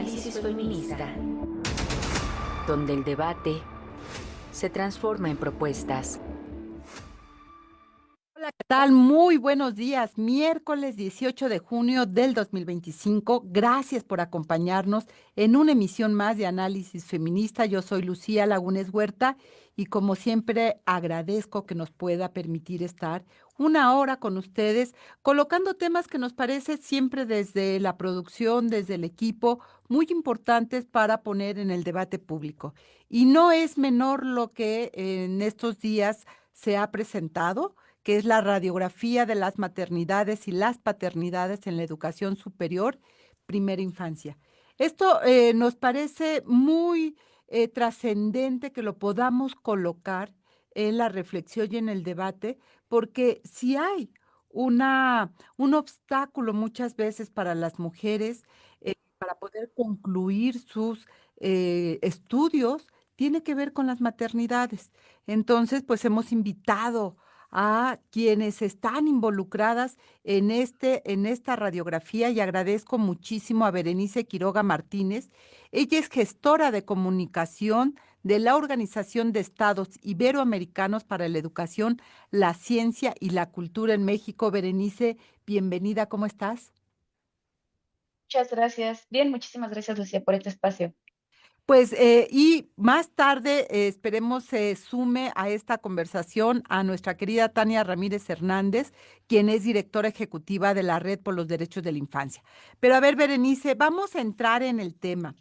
Análisis feminista, donde el debate se transforma en propuestas. Hola, ¿qué tal? Muy buenos días. Miércoles 18 de junio del 2025. Gracias por acompañarnos en una emisión más de Análisis Feminista. Yo soy Lucía Lagunes Huerta y como siempre agradezco que nos pueda permitir estar una hora con ustedes, colocando temas que nos parece siempre desde la producción, desde el equipo, muy importantes para poner en el debate público. Y no es menor lo que en estos días se ha presentado, que es la radiografía de las maternidades y las paternidades en la educación superior, primera infancia. Esto nos parece muy trascendente que lo podamos colocar en la reflexión y en el debate, porque si hay un obstáculo muchas veces para las mujeres para poder concluir sus estudios, tiene que ver con las maternidades. Entonces, pues hemos invitado a quienes están involucradas en esta radiografía y agradezco muchísimo a Berenice Quiroga Martínez. Ella es gestora de comunicación de la Organización de Estados Iberoamericanos para la Educación, la Ciencia y la Cultura en México. Berenice, bienvenida, ¿cómo estás? Muchas gracias. Bien, muchísimas gracias, Lucía, por este espacio. Pues, y más tarde esperemos se sume a esta conversación a nuestra querida Tania Ramírez Hernández, quien es directora ejecutiva de la Red por los Derechos de la Infancia. Pero a ver, Berenice, vamos a entrar en el tema.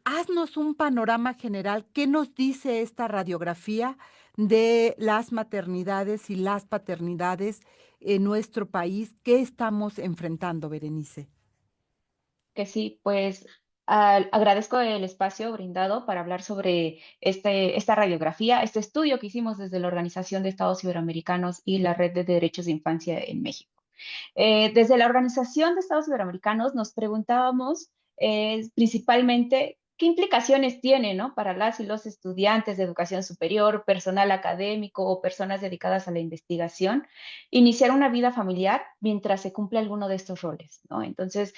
Haznos un panorama general. ¿Qué nos dice esta radiografía de las maternidades y las paternidades en nuestro país? ¿Qué estamos enfrentando, Berenice? Que sí, pues agradezco el espacio brindado para hablar sobre esta radiografía, este estudio que hicimos desde la Organización de Estados Iberoamericanos y la Red de Derechos de Infancia en México. Desde la Organización de Estados Iberoamericanos nos preguntábamos principalmente qué implicaciones tiene, ¿no?, para las y los estudiantes de educación superior, personal académico o personas dedicadas a la investigación, iniciar una vida familiar mientras se cumple alguno de estos roles, ¿no? Entonces,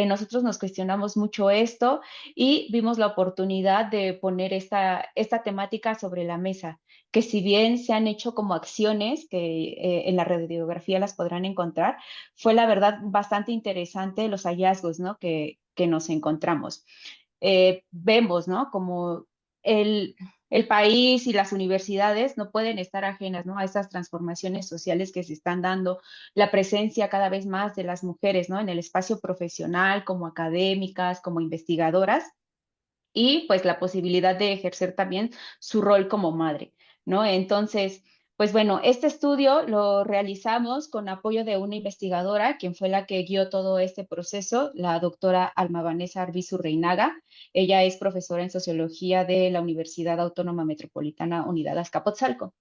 nosotros nos cuestionamos mucho esto y vimos la oportunidad de poner esta temática sobre la mesa, que si bien se han hecho como acciones, que en la radiografía las podrán encontrar, fue la verdad bastante interesante los hallazgos, ¿no?, que nos encontramos. Vemos, ¿no?, como el, el país y las universidades no pueden estar ajenas, ¿no?, a estas transformaciones sociales que se están dando, la presencia cada vez más de las mujeres, ¿no?, en el espacio profesional, como académicas, como investigadoras, y pues la posibilidad de ejercer también su rol como madre, ¿no? Entonces, pues bueno, este estudio lo realizamos con apoyo de una investigadora, quien fue la que guió todo este proceso, la doctora Alma Vanessa Arbizu Reinaga. Ella es profesora en sociología de la Universidad Autónoma Metropolitana Unidad Azcapotzalco.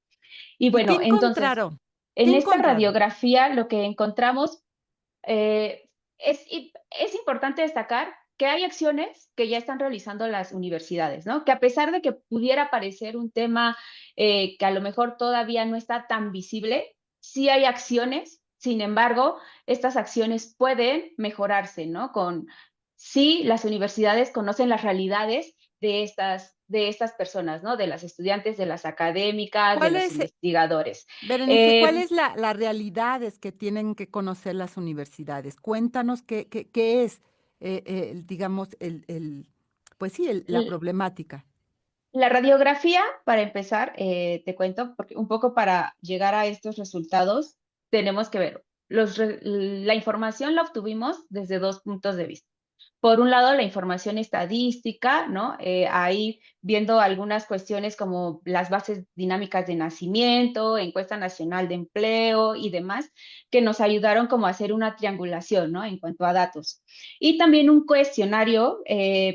Y ¿Y qué bueno, entonces, encontraron? ¿Qué en esta encontraron? radiografía lo que encontramos es importante destacar que hay acciones que ya están realizando las universidades, ¿no? Que a pesar de que pudiera parecer un tema que a lo mejor todavía no está tan visible, sí hay acciones. Sin embargo, estas acciones pueden mejorarse, ¿no? Sí, las universidades conocen las realidades de estas personas, ¿no? De las estudiantes, de las académicas, de ¿Cuál los es, investigadores. Berenice, cuál Eh, es la realidades que tienen que conocer las universidades? Cuéntanos qué es, digamos, pues sí, la problemática. La radiografía, para empezar, te cuento, porque un poco para llegar a estos resultados, tenemos que ver, la información la obtuvimos desde dos puntos de vista. Por un lado, la información estadística, ¿no? Ahí viendo algunas cuestiones como las bases dinámicas de nacimiento, encuesta nacional de empleo y demás, que nos ayudaron como a hacer una triangulación, ¿no?, en cuanto a datos. Y también un cuestionario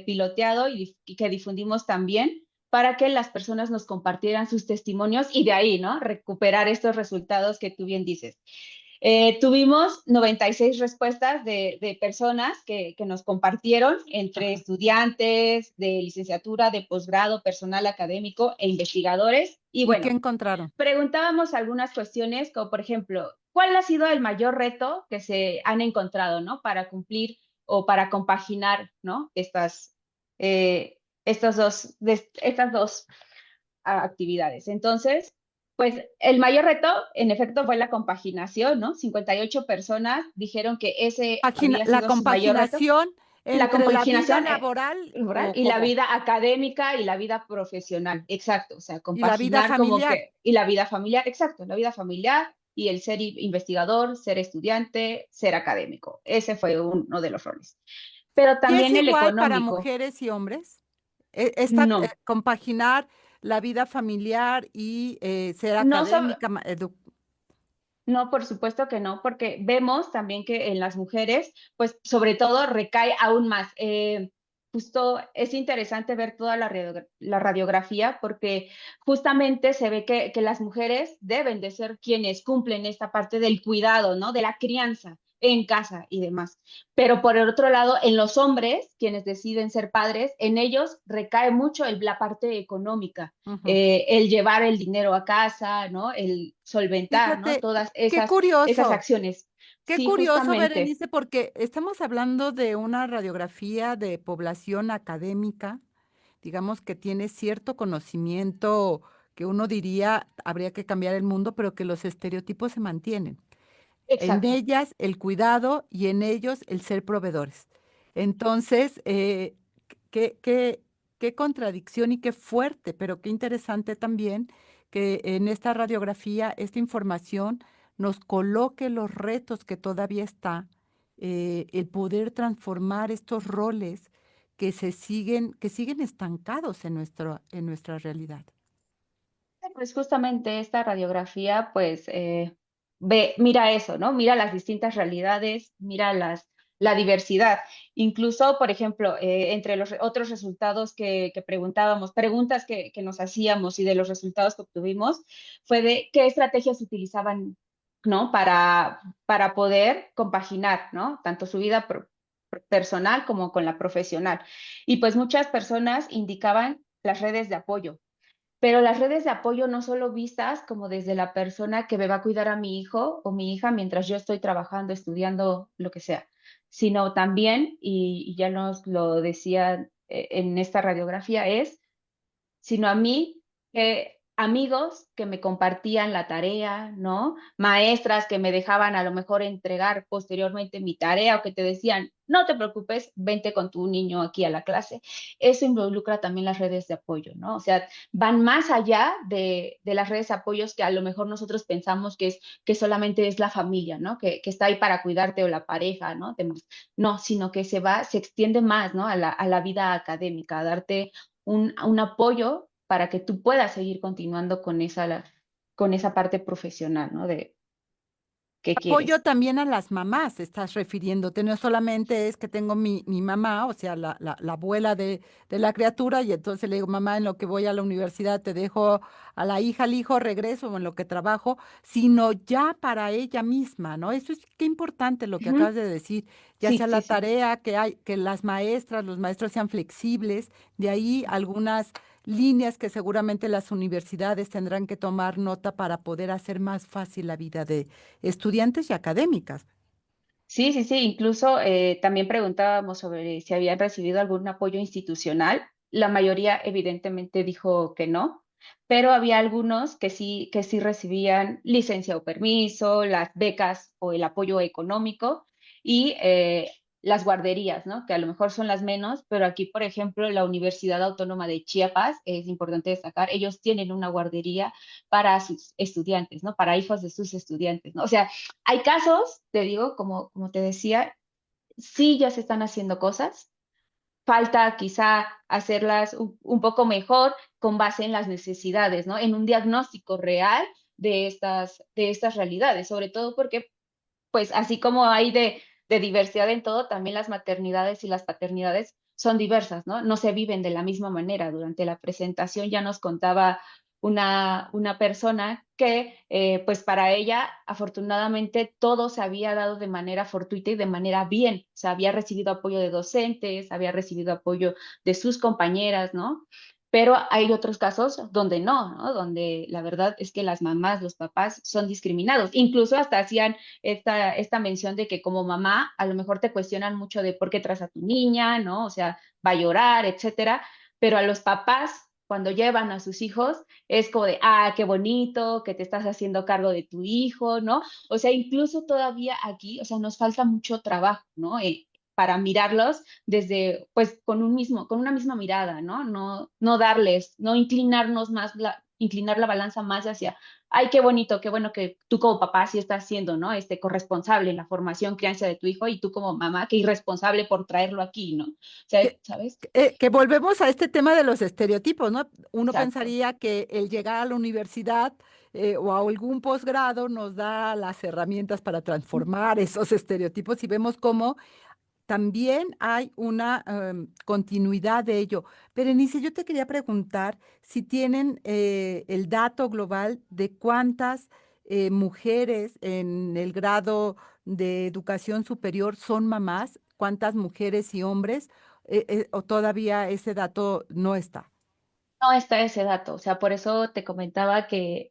piloteado y que difundimos también para que las personas nos compartieran sus testimonios y de ahí, ¿no?, recuperar estos resultados que tú bien dices. Tuvimos 96 respuestas de personas que nos compartieron entre Ajá. estudiantes de licenciatura, de posgrado, personal académico e investigadores. Y ¿Y qué bueno, encontraron? preguntábamos algunas cuestiones como, por ejemplo, ¿cuál ha sido el mayor reto que se han encontrado, ¿no?, para cumplir o para compaginar, ¿no? Estas dos actividades. Entonces, pues el mayor reto, en efecto, fue la compaginación, ¿no? 58 personas dijeron que ese había La sido su mayor reto, compaginación la entre la vida compaginación laboral laboral o y la cómo, vida académica y la vida profesional, exacto, o sea, y la vida compaginar como familiar. que, y la vida familiar, exacto, la vida familiar y el ser investigador, ser estudiante, ser académico. Ese fue uno de los roles. Pero ¿Y es también el igual para económico, mujeres y hombres? no, Compaginar la vida familiar y ser no, académica, no, por supuesto que no, porque vemos también que en las mujeres, pues sobre todo recae aún más. Justo es interesante ver toda la radiografía porque justamente se ve que las mujeres deben de ser quienes cumplen esta parte del cuidado, ¿no? De la crianza en casa y demás. Pero por el otro lado, en los hombres, quienes deciden ser padres, en ellos recae mucho la parte económica, ujú. el llevar el dinero a casa, ¿no? El solventar, ¿no? Fíjate, Todas esas curioso. acciones. Qué Sí, curioso, justamente. Berenice, porque estamos hablando de una radiografía de población académica, digamos que tiene cierto conocimiento que uno diría habría que cambiar el mundo, pero que los estereotipos se mantienen. En Exacto. ellas el cuidado y en ellos el ser proveedores. Entonces, qué, qué, qué contradicción y qué fuerte, pero qué interesante también que en esta radiografía, esta información nos coloque los retos que todavía está, el poder transformar estos roles que siguen estancados en nuestra realidad. Pues justamente esta radiografía, pues, mira eso, ¿no? Mira las distintas realidades, mira la diversidad. Incluso, por ejemplo, entre los otros resultados que preguntábamos, preguntas que nos hacíamos y de los resultados que obtuvimos, fue de qué estrategias utilizaban, ¿no? Para poder compaginar, ¿no? Tanto su vida personal como con la profesional. Y pues muchas personas indicaban las redes de apoyo, pero las redes de apoyo no solo vistas como desde la persona que me va a cuidar a mi hijo o mi hija mientras yo estoy trabajando, estudiando, lo que sea, sino también, y ya nos lo decía en esta radiografía, es sino a mí, amigos que me compartían la tarea, ¿no? Maestras que me dejaban a lo mejor entregar posteriormente mi tarea o que te decían, no te preocupes, vente con tu niño aquí a la clase. Eso involucra también las redes de apoyo, ¿no? O sea, van más allá de las redes de apoyos que a lo mejor nosotros pensamos que solamente es la familia, ¿no? Que está ahí para cuidarte o la pareja, ¿no? No, sino que se extiende más, ¿no? A la vida académica, a darte un apoyo para que tú puedas seguir continuando con esa parte profesional, ¿no? De qué Apoyo quieres. también a las mamás, estás refiriéndote, no solamente es que tengo mi mamá, o sea, la abuela de la criatura, y entonces le digo, mamá, en lo que voy a la universidad te dejo a la hija, al hijo, regreso, o en lo que trabajo, sino ya para ella misma, ¿no? Eso es qué importante lo que acabas Ujú. de decir, ya Sí, sea sí, la sí. tarea, que las maestras, los maestros sean flexibles, de ahí algunas líneas que seguramente las universidades tendrán que tomar nota para poder hacer más fácil la vida de estudiantes y académicas. Sí, sí, sí. Incluso también preguntábamos sobre si habían recibido algún apoyo institucional. La mayoría evidentemente dijo que no, pero había algunos que sí recibían licencia o permiso, las becas o el apoyo económico y las guarderías, ¿no? Que a lo mejor son las menos, pero aquí, por ejemplo, la Universidad Autónoma de Chiapas, es importante destacar, ellos tienen una guardería para sus estudiantes, ¿no? Para hijos de sus estudiantes, ¿no? O sea, hay casos, te digo, como te decía, sí ya se están haciendo cosas, falta quizá hacerlas un poco mejor con base en las necesidades, ¿no? En un diagnóstico real de estas realidades, sobre todo porque, pues, así como hay de diversidad en todo, también las maternidades y las paternidades son diversas, ¿no? No se viven de la misma manera. Durante la presentación ya nos contaba una persona que, pues para ella, afortunadamente, todo se había dado de manera fortuita y de manera bien. O sea, había recibido apoyo de docentes, había recibido apoyo de sus compañeras, ¿no? pero hay otros casos donde no, ¿no? Donde la verdad es que las mamás, los papás son discriminados. Incluso hasta hacían esta mención de que como mamá a lo mejor te cuestionan mucho de por qué traes a tu niña, ¿no? O sea, va a llorar, etcétera, pero a los papás cuando llevan a sus hijos es como de, ah, qué bonito, que te estás haciendo cargo de tu hijo, ¿no? O sea, incluso todavía aquí, o sea, nos falta mucho trabajo, ¿no? Para mirarlos desde, pues, con una misma mirada, ¿no? No darles, no inclinarnos más, inclinar la balanza más hacia, ay, qué bonito, qué bueno que tú como papá sí estás siendo, ¿no? Corresponsable en la formación, crianza de tu hijo, y tú como mamá, qué irresponsable por traerlo aquí, ¿no? O sea, Que, ¿sabes? que volvemos a este tema de los estereotipos, ¿no? Uno Exacto. pensaría que el llegar a la universidad o a algún posgrado nos da las herramientas para transformar esos estereotipos y vemos cómo también hay una continuidad de ello. Berenice, yo te quería preguntar si tienen el dato global de cuántas mujeres en el grado de educación superior son mamás, cuántas mujeres y hombres, o todavía ese dato no está. No está ese dato, o sea, por eso te comentaba que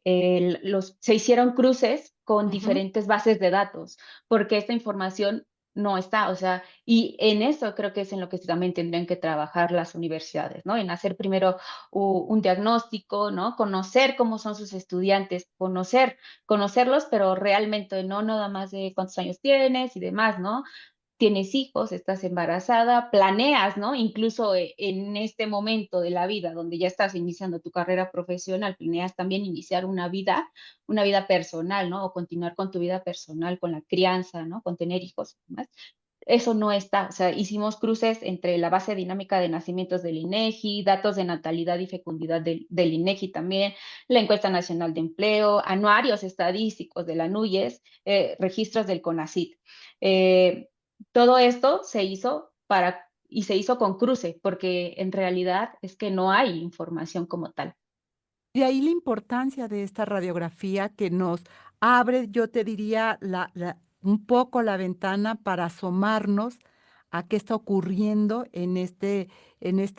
se hicieron cruces con Ujú. diferentes bases de datos, porque esta información no está, o sea, y en eso creo que es en lo que también tendrían que trabajar las universidades, ¿no? En hacer primero un diagnóstico, ¿no? Conocer cómo son sus estudiantes, conocerlos, pero realmente no nada más de cuántos años tienes y demás, ¿no? Tienes hijos, estás embarazada, planeas, ¿no? Incluso en este momento de la vida donde ya estás iniciando tu carrera profesional, planeas también iniciar una vida personal, ¿no? O continuar con tu vida personal, con la crianza, ¿no? Con tener hijos y demás. Eso no está, o sea, hicimos cruces entre la base dinámica de nacimientos del INEGI, datos de natalidad y fecundidad del INEGI también, la encuesta nacional de empleo, anuarios estadísticos de la NUYES, registros del CONACYT. Eh, Todo esto se hizo y se hizo con cruce, porque en realidad es que no hay información como tal. De ahí la importancia de esta radiografía que nos abre, yo te diría, un poco la ventana para asomarnos a qué está ocurriendo en este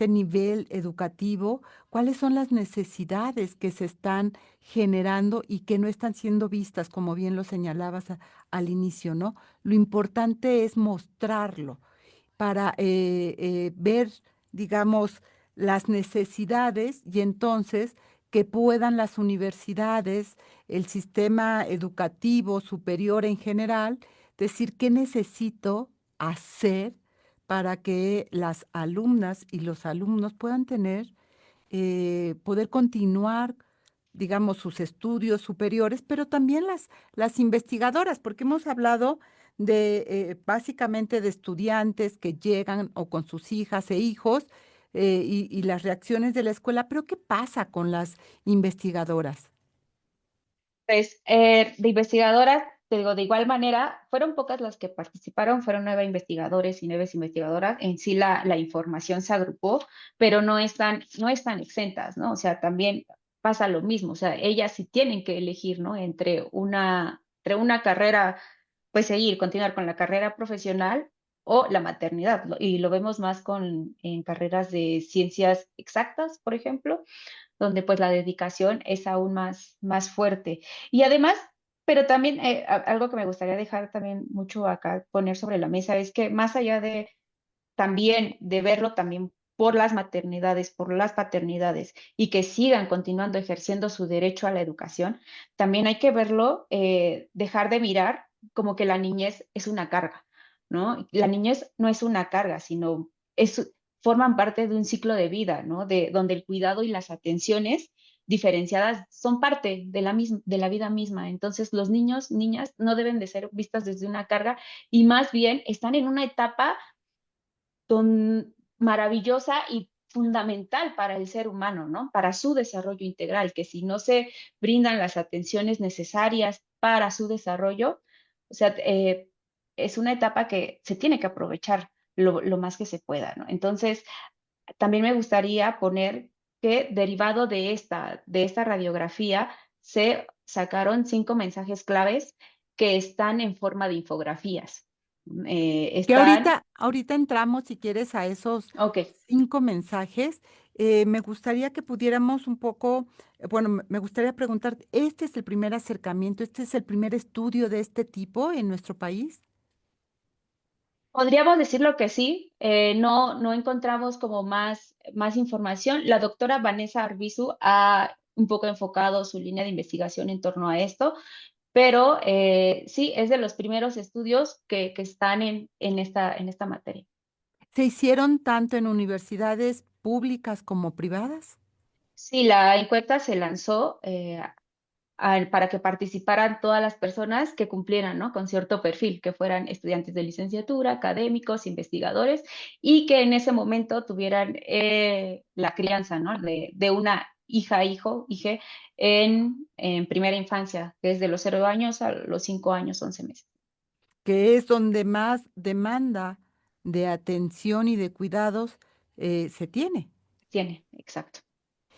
nivel educativo, cuáles son las necesidades que se están generando y que no están siendo vistas, como bien lo señalabas al inicio, ¿no? Lo importante es mostrarlo para ver, digamos, las necesidades y entonces que puedan las universidades, el sistema educativo superior en general, decir qué necesito hacer para que las alumnas y los alumnos puedan poder continuar, digamos, sus estudios superiores, pero también las investigadoras, porque hemos hablado de básicamente de estudiantes que llegan o con sus hijas e hijos y las reacciones de la escuela, pero ¿qué pasa con las investigadoras? Pues, de investigadoras, te digo, de igual manera, fueron pocas las que participaron, fueron 9 investigadores y 9 investigadoras. En sí la información se agrupó, pero no están exentas, ¿no? O sea, también pasa lo mismo, o sea, ellas sí tienen que elegir, ¿no? Entre una carrera, pues seguir, continuar con la carrera profesional o la maternidad, y lo vemos más en carreras de ciencias exactas, por ejemplo, donde pues la dedicación es aún más fuerte. Y además, pero también algo que me gustaría dejar también mucho acá, poner sobre la mesa, es que más allá de también de verlo también por las maternidades, por las paternidades y que sigan continuando ejerciendo su derecho a la educación, también hay que verlo, dejar de mirar como que la niñez es una carga, ¿no? La niñez no es una carga, sino forman parte de un ciclo de vida, ¿no? Donde el cuidado y las atenciones diferenciadas son parte de la vida misma. Entonces, los niños, niñas, no deben de ser vistas desde una carga y más bien están en una etapa maravillosa y fundamental para el ser humano, ¿no? Para su desarrollo integral, que si no se brindan las atenciones necesarias para su desarrollo, o sea, es una etapa que se tiene que aprovechar lo más que se pueda, ¿no? Entonces, también me gustaría poner que derivado de esta radiografía se sacaron 5 mensajes claves que están en forma de infografías. Que Están, ahorita entramos, si quieres, a esos ok. 5 mensajes Me gustaría que pudiéramos un poco, bueno, me gustaría preguntar, ¿este es el primer acercamiento, este es el primer estudio de este tipo en nuestro país? Podríamos decirlo que sí, no encontramos como más información. La doctora Vanessa Arbizu ha un poco enfocado su línea de investigación en torno a esto, pero sí, es de los primeros estudios que están en esta materia. ¿Se hicieron tanto en universidades públicas como privadas? Sí, la encuesta se lanzó para que participaran todas las personas que cumplieran, ¿no? Con cierto perfil, que fueran estudiantes de licenciatura, académicos, investigadores, y que en ese momento tuvieran la crianza, ¿no? De una hija, hijo, hije, en primera infancia, desde los 0 años a los 5 años, 11 meses. Que es donde más demanda de atención y de cuidados se tiene. Tiene, exacto,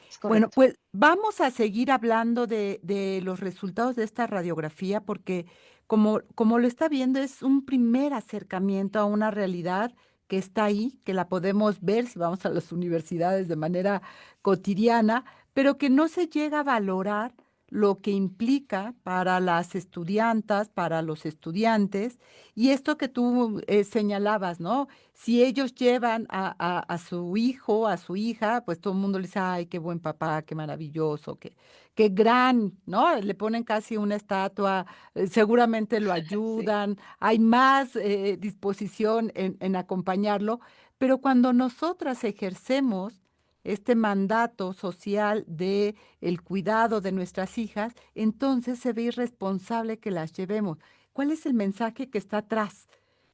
es Bueno, correcto. pues vamos a seguir hablando de los resultados de esta radiografía porque como lo está viendo es un primer acercamiento a una realidad que está ahí, que la podemos ver si vamos a las universidades de manera cotidiana, pero que no se llega a valorar lo que implica para las estudiantas, para los estudiantes, y esto que tú señalabas, ¿no? Si ellos llevan a su hijo, a su hija, pues todo el mundo le dice, ay, qué buen papá, qué maravilloso, qué gran, ¿no? Le ponen casi una estatua, seguramente lo Sí, ayudan, hay más disposición en acompañarlo, pero cuando nosotras ejercemos este mandato social de el cuidado de nuestras hijas, entonces se ve irresponsable que las llevemos. ¿Cuál es el mensaje que está atrás?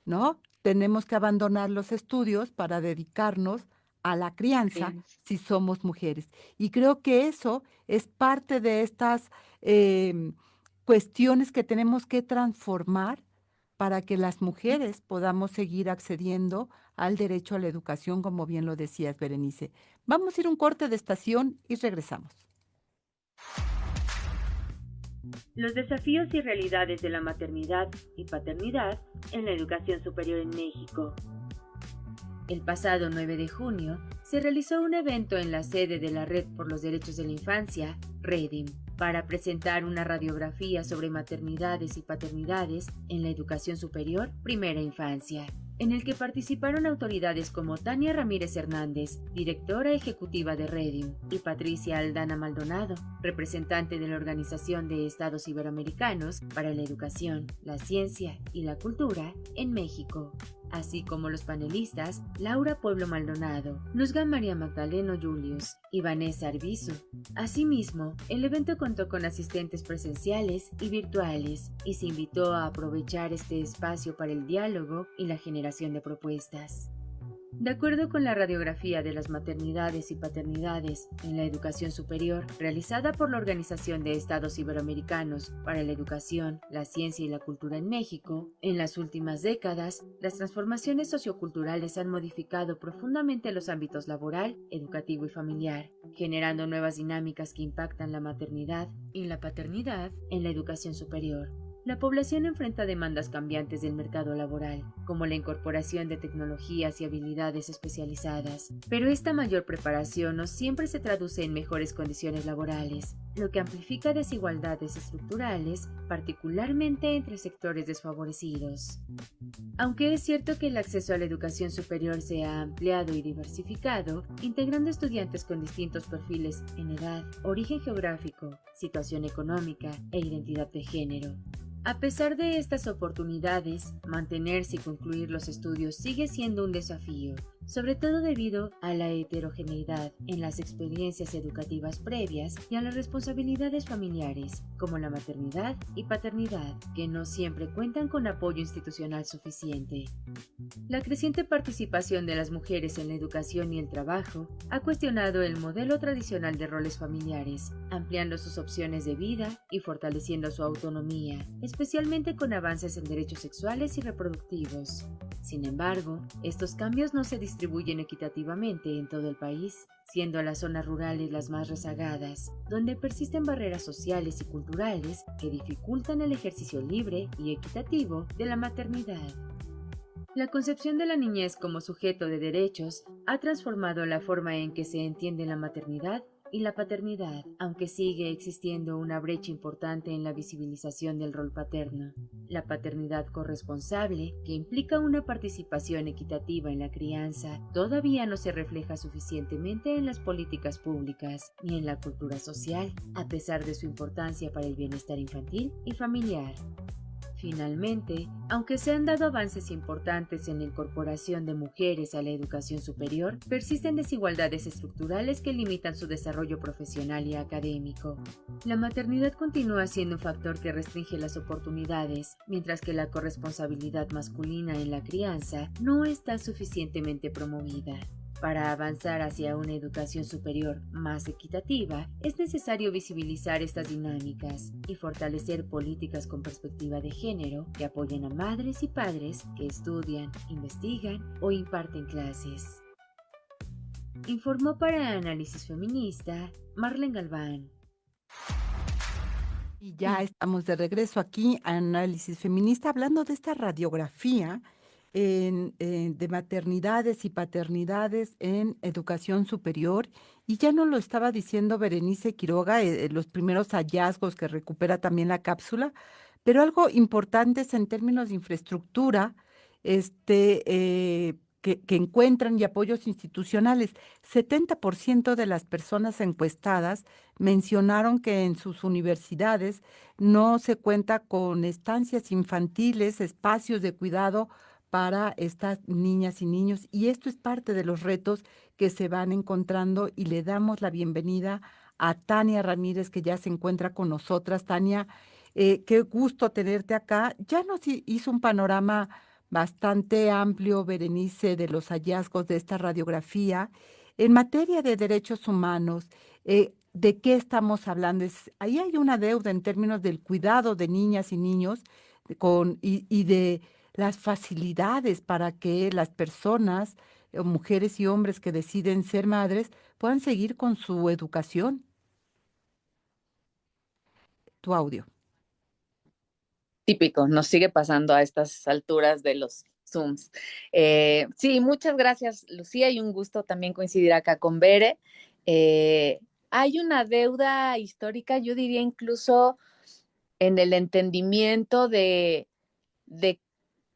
¿No? Tenemos que abandonar los estudios para dedicarnos a la crianza crianza. si somos mujeres. Y creo que eso es parte de estas em, cuestiones que tenemos que transformar para que las mujeres podamos seguir accediendo al derecho a la educación, como bien lo decías, Berenice. Vamos a ir a un corte de estación y regresamos. Los desafíos y realidades de la maternidad y paternidad en la educación superior en México. El pasado 9 de junio se realizó un evento en la sede de la Red por los Derechos de la Infancia, REDIM, para presentar una radiografía sobre maternidades y paternidades en la educación superior primera infancia, en el que participaron autoridades como Tania Ramírez Hernández, directora ejecutiva de REDIM, y Patricia Aldana Maldonado, representante de la Organización de Estados Iberoamericanos para la Educación, la Ciencia y la Cultura en México, así como los panelistas Laura Pueblo Maldonado, Luzga María Magdaleno Julius y Vanessa Arbizu. Asimismo, el evento contó con asistentes presenciales y virtuales y se invitó a aprovechar este espacio para el diálogo y la generación de propuestas. De acuerdo con la radiografía de las maternidades y paternidades en la educación superior realizada por la Organización de Estados Iberoamericanos para la Educación, la Ciencia y la Cultura en México, en las últimas décadas, las transformaciones socioculturales han modificado profundamente los ámbitos laboral, educativo y familiar, generando nuevas dinámicas que impactan la maternidad y la paternidad en la educación superior. La población enfrenta demandas cambiantes del mercado laboral, como la incorporación de tecnologías y habilidades especializadas, pero esta mayor preparación no siempre se traduce en mejores condiciones laborales, lo que amplifica desigualdades estructurales, particularmente entre sectores desfavorecidos. Aunque es cierto que el acceso a la educación superior se ha ampliado y diversificado, integrando estudiantes con distintos perfiles en edad, origen geográfico, situación económica e identidad de género. A pesar de estas oportunidades, mantenerse y concluir los estudios sigue siendo un desafío, sobre todo debido a la heterogeneidad en las experiencias educativas previas y a las responsabilidades familiares, como la maternidad y paternidad, que no siempre cuentan con apoyo institucional suficiente. La creciente participación de las mujeres en la educación y el trabajo ha cuestionado el modelo tradicional de roles familiares, ampliando sus opciones de vida y fortaleciendo su autonomía, especialmente con avances en derechos sexuales y reproductivos. Sin embargo, estos cambios no se distribuyen equitativamente en todo el país, siendo las zonas rurales las más rezagadas, donde persisten barreras sociales y culturales que dificultan el ejercicio libre y equitativo de la maternidad. La concepción de la niñez como sujeto de derechos ha transformado la forma en que se entiende la maternidad y la paternidad, aunque sigue existiendo una brecha importante en la visibilización del rol paterno. La paternidad corresponsable, que implica una participación equitativa en la crianza, todavía no se refleja suficientemente en las políticas públicas ni en la cultura social, a pesar de su importancia para el bienestar infantil y familiar. Finalmente, aunque se han dado avances importantes en la incorporación de mujeres a la educación superior, persisten desigualdades estructurales que limitan su desarrollo profesional y académico. La maternidad continúa siendo un factor que restringe las oportunidades, mientras que la corresponsabilidad masculina en la crianza no está suficientemente promovida. Para avanzar hacia una educación superior más equitativa, es necesario visibilizar estas dinámicas y fortalecer políticas con perspectiva de género que apoyen a madres y padres que estudian, investigan o imparten clases. Informó para Análisis Feminista Marlene Galván. Y ya estamos de regreso aquí a Análisis Feminista hablando de esta radiografía de maternidades y paternidades en educación superior. Y ya nos lo estaba diciendo Berenice Quiroga, los primeros hallazgos que recupera también la cápsula, pero algo importante es en términos de infraestructura, que encuentran y apoyos institucionales. 70% de las personas encuestadas mencionaron que en sus universidades no se cuenta con estancias infantiles, espacios de cuidado para estas niñas y niños. Y esto es parte de los retos que se van encontrando y le damos la bienvenida a Tania Ramírez, que ya se encuentra con nosotras. Tania, qué gusto tenerte acá. Ya nos hizo un panorama bastante amplio, Berenice, de los hallazgos de esta radiografía. En materia de derechos humanos, ¿de qué estamos hablando? Ahí hay una deuda en términos del cuidado de niñas y niños y de las facilidades para que las personas, mujeres y hombres que deciden ser madres, puedan seguir con su educación. Tu audio. Típico, nos sigue pasando a estas alturas de los Zooms. Sí, muchas gracias, Lucía, y un gusto también coincidir acá con Bere. Hay una deuda histórica, yo diría incluso en el entendimiento de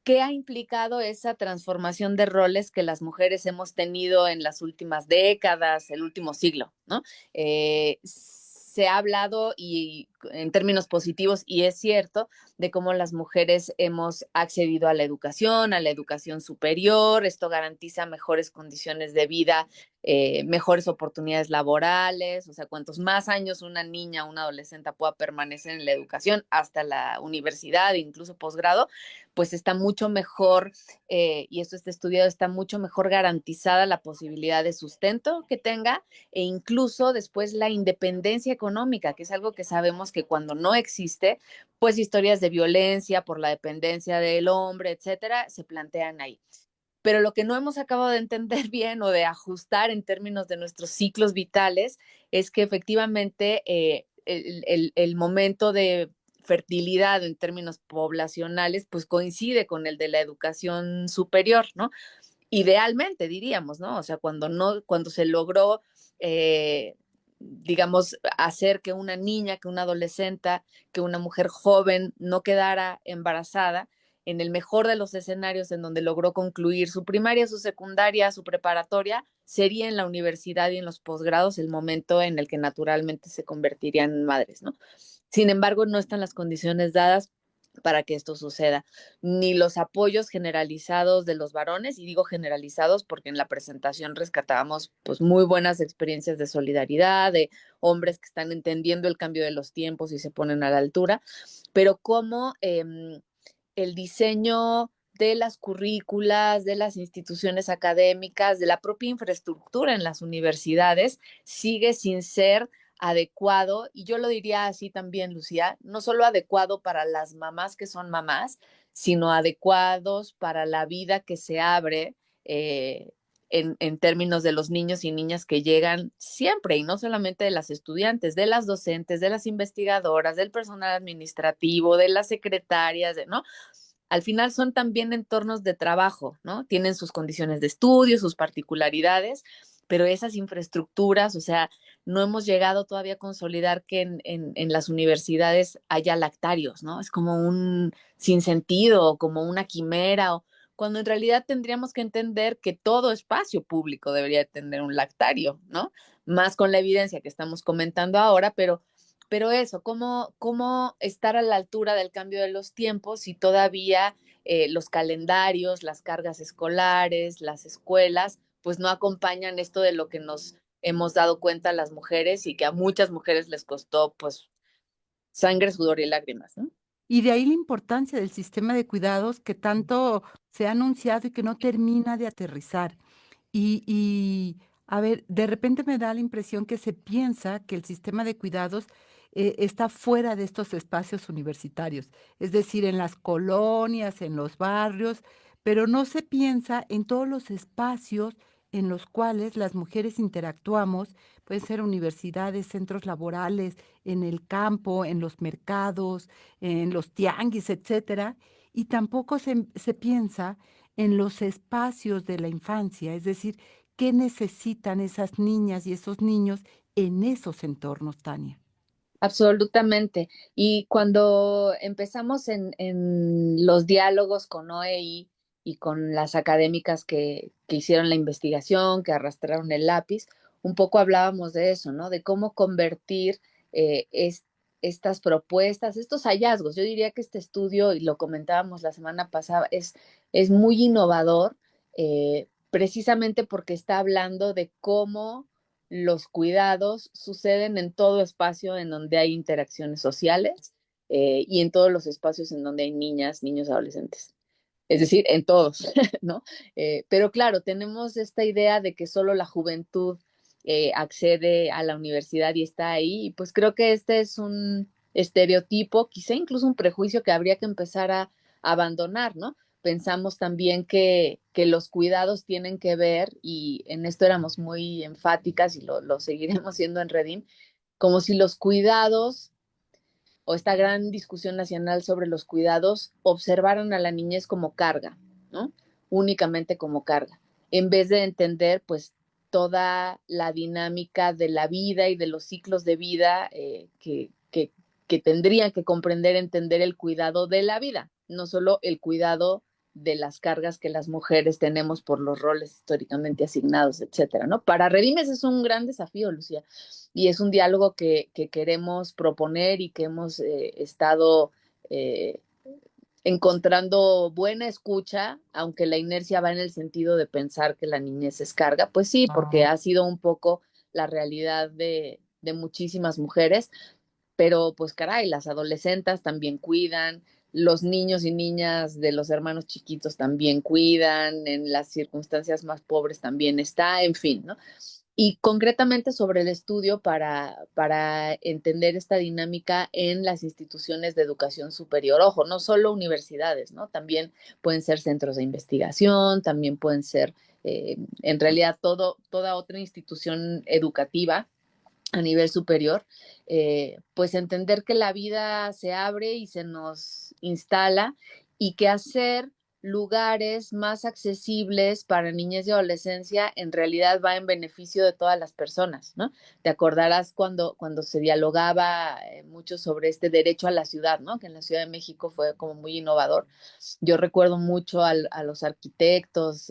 qué ha implicado esa transformación de roles que las mujeres hemos tenido en las últimas décadas, el último siglo, ¿no? Se ha hablado y en términos positivos, y es cierto, de cómo las mujeres hemos accedido a la educación superior. Esto garantiza mejores condiciones de vida, mejores oportunidades laborales. O sea, cuantos más años una niña o una adolescente pueda permanecer en la educación hasta la universidad, incluso posgrado, pues está mucho mejor, y esto está estudiado, está mucho mejor garantizada la posibilidad de sustento que tenga, e incluso después la independencia económica, que es algo que sabemos que cuando no existe, pues historias de violencia por la dependencia del hombre, etcétera, se plantean ahí. Pero lo que no hemos acabado de entender bien o de ajustar en términos de nuestros ciclos vitales es que efectivamente el momento de fertilidad en términos poblacionales pues coincide con el de la educación superior, ¿no? Idealmente diríamos, ¿no? O sea, cuando se logró digamos, hacer que una niña, que una adolescente, que una mujer joven no quedara embarazada, en el mejor de los escenarios en donde logró concluir su primaria, su secundaria, su preparatoria, sería en la universidad y en los posgrados el momento en el que naturalmente se convertirían en madres, ¿no? Sin embargo, no están las condiciones dadas para que esto suceda, ni los apoyos generalizados de los varones, y digo generalizados porque en la presentación rescatábamos pues muy buenas experiencias de solidaridad, de hombres que están entendiendo el cambio de los tiempos y se ponen a la altura, pero como el diseño de las currículas, de las instituciones académicas, de la propia infraestructura en las universidades, sigue sin ser adecuado, y yo lo diría así también, Lucía, no solo adecuado para las mamás que son mamás, sino adecuados para la vida que se abre en términos de los niños y niñas que llegan siempre, y no solamente de las estudiantes, de las docentes, de las investigadoras, del personal administrativo, de las secretarias, ¿no? al final son también entornos de trabajo, ¿no? Tienen sus condiciones de estudio, sus particularidades, pero esas infraestructuras, o sea, no hemos llegado todavía a consolidar que en las universidades haya lactarios, ¿no? Es como un sinsentido, como una quimera, cuando en realidad tendríamos que entender que todo espacio público debería tener un lactario, ¿no? Más con la evidencia que estamos comentando ahora, pero eso, cómo estar a la altura del cambio de los tiempos y todavía los calendarios, las cargas escolares, las escuelas, pues no acompañan esto de lo que nos hemos dado cuenta las mujeres y que a muchas mujeres les costó pues sangre, sudor y lágrimas, ¿no? Y de ahí la importancia del sistema de cuidados que tanto se ha anunciado y que no termina de aterrizar. A ver, de repente me da la impresión que se piensa que el sistema de cuidados está fuera de estos espacios universitarios, es decir, en las colonias, en los barrios, pero no se piensa en todos los espacios en los cuales las mujeres interactuamos, pueden ser universidades, centros laborales, en el campo, en los mercados, en los tianguis, etcétera, y tampoco se piensa en los espacios de la infancia, es decir, qué necesitan esas niñas y esos niños en esos entornos, Tania. Absolutamente. Y cuando empezamos en los diálogos con OEI y con las académicas que hicieron la investigación, que arrastraron el lápiz, un poco hablábamos de eso, ¿no? De cómo convertir estas propuestas, estos hallazgos. Yo diría que este estudio, y lo comentábamos la semana pasada, es muy innovador, precisamente porque está hablando de cómo los cuidados suceden en todo espacio en donde hay interacciones sociales y en todos los espacios en donde hay niñas, niños, adolescentes. Es decir, en todos, ¿no? Pero claro, tenemos esta idea de que solo la juventud accede a la universidad y está ahí, y pues creo que este es un estereotipo, quizá incluso un prejuicio que habría que empezar a abandonar, ¿no? Pensamos también que los cuidados tienen que ver, y en esto éramos muy enfáticas y lo seguiremos siendo en Redim, como si los cuidados o esta gran discusión nacional sobre los cuidados observaran a la niñez como carga, ¿no? Únicamente como carga, en vez de entender pues toda la dinámica de la vida y de los ciclos de vida que tendrían que comprender, entender el cuidado de la vida, no solo el cuidado de las cargas que las mujeres tenemos por los roles históricamente asignados, etcétera, ¿no? Para Redimes es un gran desafío, Lucía, y es un diálogo que queremos proponer y que hemos estado eh, encontrando buena escucha, aunque la inercia va en el sentido de pensar que la niñez es carga, pues sí, porque ha sido un poco la realidad de muchísimas mujeres, pero pues caray, las adolescentes también cuidan, los niños y niñas de los hermanos chiquitos también cuidan, en las circunstancias más pobres también está, en fin, ¿no? Y concretamente sobre el estudio para entender esta dinámica en las instituciones de educación superior. Ojo, no solo universidades, ¿no? También pueden ser centros de investigación, también pueden ser, en realidad, toda otra institución educativa a nivel superior, pues entender que la vida se abre y se nos instala y que hacer lugares más accesibles para niñez y adolescencia en realidad va en beneficio de todas las personas, ¿no? Te acordarás cuando se dialogaba mucho sobre este derecho a la ciudad, ¿no? Que en la Ciudad de México fue como muy innovador. Yo recuerdo mucho a los arquitectos,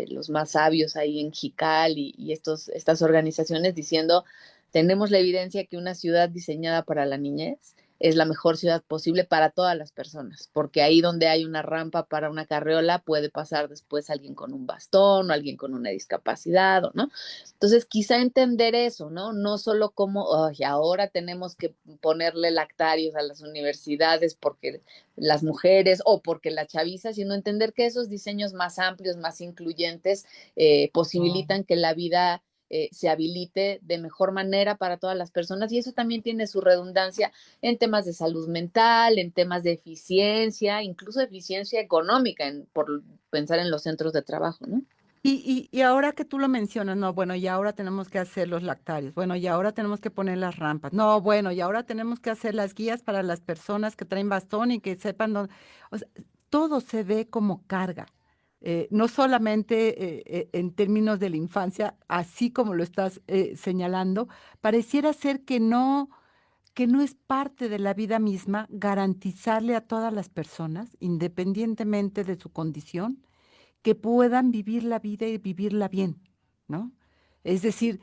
los más sabios ahí en Jical y estas organizaciones diciendo tenemos la evidencia que una ciudad diseñada para la niñez es la mejor ciudad posible para todas las personas, porque ahí donde hay una rampa para una carriola puede pasar después alguien con un bastón o alguien con una discapacidad, ¿no? Entonces, quizá entender eso, ¿no? No solo como, oh, ahora tenemos que ponerle lactarios a las universidades porque las mujeres o porque la chaviza, sino entender que esos diseños más amplios, más incluyentes, posibilitan que la vida se habilite de mejor manera para todas las personas y eso también tiene su redundancia en temas de salud mental, en temas de eficiencia, incluso eficiencia económica, por pensar en los centros de trabajo, ¿no? Y ahora que tú lo mencionas, no, bueno, y ahora tenemos que hacer los lactarios, bueno, y ahora tenemos que poner las rampas, no, bueno, y ahora tenemos que hacer las guías para las personas que traen bastón y que sepan dónde. O sea, todo se ve como carga. No solamente en términos de la infancia, así como lo estás señalando, pareciera ser que no es parte de la vida misma garantizarle a todas las personas, independientemente de su condición, que puedan vivir la vida y vivirla bien, ¿no? Es decir,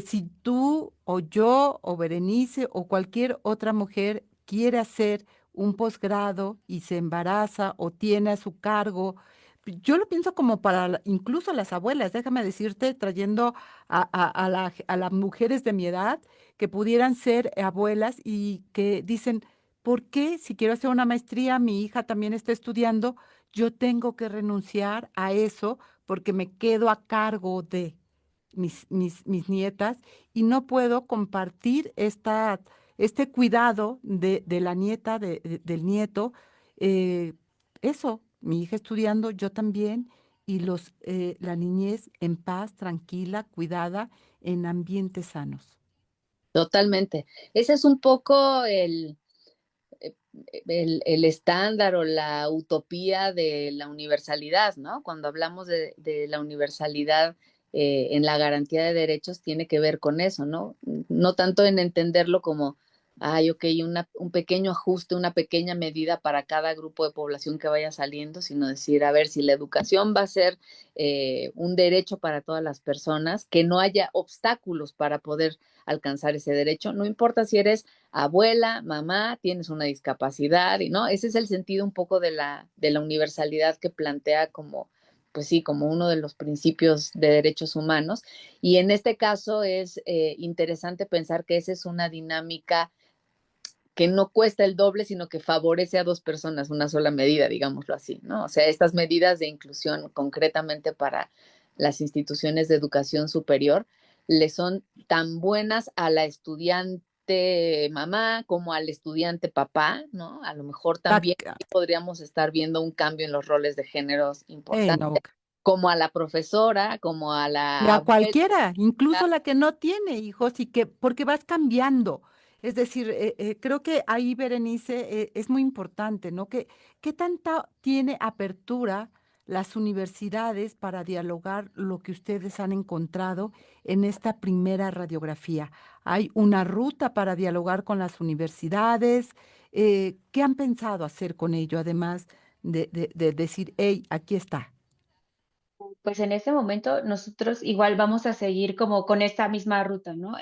si tú o yo o Berenice o cualquier otra mujer quiere hacer un posgrado y se embaraza o tiene a su cargo, yo lo pienso como para incluso las abuelas, déjame decirte, trayendo a las mujeres de mi edad que pudieran ser abuelas y que dicen, ¿por qué si quiero hacer una maestría, mi hija también está estudiando? Yo tengo que renunciar a eso porque me quedo a cargo de mis nietas y no puedo compartir este cuidado de la nieta, del nieto. Eso, mi hija estudiando, yo también, y la niñez en paz, tranquila, cuidada, en ambientes sanos. Totalmente. Ese es un poco eh, el estándar o la utopía de la universalidad, ¿no? Cuando hablamos de la universalidad en la garantía de derechos, tiene que ver con eso, ¿no? No tanto en entenderlo como, ay, ok, un pequeño ajuste, una pequeña medida para cada grupo de población que vaya saliendo, sino decir, a ver, si la educación va a ser un derecho para todas las personas, que no haya obstáculos para poder alcanzar ese derecho, no importa si eres abuela, mamá, tienes una discapacidad, y no, ese es el sentido un poco de la universalidad que plantea como, pues sí, como uno de los principios de derechos humanos. Y en este caso es interesante pensar que esa es una dinámica que no cuesta el doble, sino que favorece a dos personas, una sola medida, digámoslo así, ¿no? O sea, estas medidas de inclusión concretamente para las instituciones de educación superior le son tan buenas a la estudiante mamá como al estudiante papá, ¿no? A lo mejor Pa- también podríamos estar viendo un cambio en los roles de géneros no, importante, como a la profesora, como a y la a abuela. cualquiera, incluso la que no tiene hijos y que, porque vas cambiando. Es decir, creo que ahí, Berenice, es muy importante, ¿no? ¿Qué tanta tiene apertura las universidades para dialogar lo que ustedes han encontrado en esta primera radiografía? ¿Hay una ruta para dialogar con las universidades? ¿Qué han pensado hacer con ello, además de decir, hey, aquí está? Pues en este momento nosotros igual vamos a seguir como con esta misma ruta, ¿no?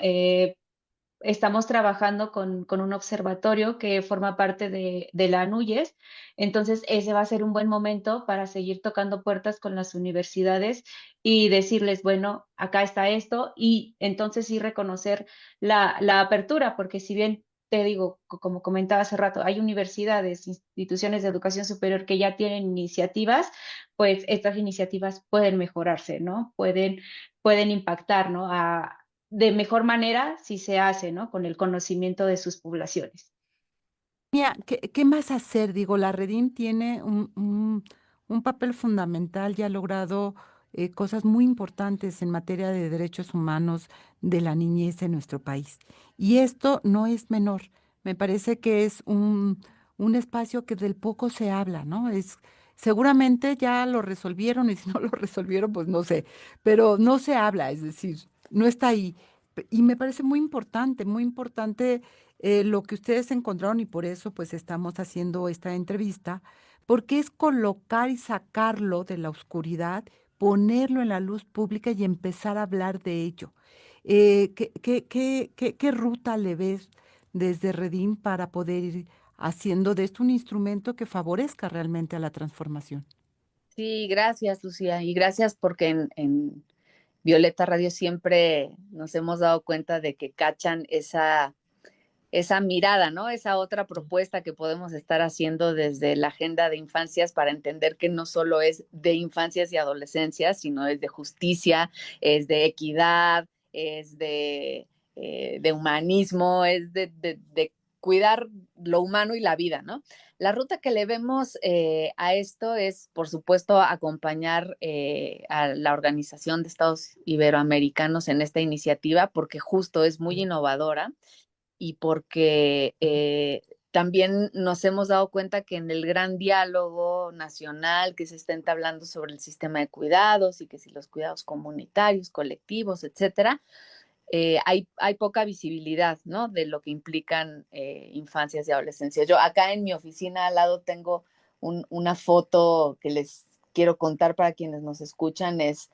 Estamos trabajando con un observatorio que forma parte de la ANUYES, entonces ese va a ser un buen momento para seguir tocando puertas con las universidades y decirles, bueno, acá está esto, y entonces sí reconocer la apertura, porque si bien te digo, como comentaba hace rato, hay universidades, instituciones de educación superior que ya tienen iniciativas, pues estas iniciativas pueden mejorarse, ¿no? Pueden impactar, ¿no? De mejor manera si se hace, ¿no? Con el conocimiento de sus poblaciones. Mira, ¿qué más hacer? Digo, la Redim tiene un papel fundamental y ha logrado cosas muy importantes en materia de derechos humanos de la niñez en nuestro país. Y esto no es menor. Me parece que es un espacio que del poco se habla, ¿no? Seguramente ya lo resolvieron y si no lo resolvieron, pues no sé, pero no se habla, es decir, no está ahí. Y me parece muy importante lo que ustedes encontraron y por eso pues estamos haciendo esta entrevista, porque es colocar y sacarlo de la oscuridad, ponerlo en la luz pública y empezar a hablar de ello. ¿Qué ruta le ves desde Redim para poder ir haciendo de esto un instrumento que favorezca realmente a la transformación? Sí, gracias, Lucía, y gracias porque en Violeta Radio siempre nos hemos dado cuenta de que cachan esa mirada, ¿no? Esa otra propuesta que podemos estar haciendo desde la agenda de infancias para entender que no solo es de infancias y adolescencias, sino es de justicia, es de equidad, es de humanismo, es de cuidar lo humano y la vida, ¿no? La ruta que le vemos a esto es, por supuesto, acompañar a la Organización de Estados Iberoamericanos en esta iniciativa, porque justo es muy innovadora y porque también nos hemos dado cuenta que en el gran diálogo nacional que se está entablando sobre el sistema de cuidados y que si los cuidados comunitarios, colectivos, etcétera, hay poca visibilidad, ¿no? De lo que implican infancias y adolescencias. Yo acá en mi oficina al lado tengo una foto que les quiero contar para quienes nos escuchan. Es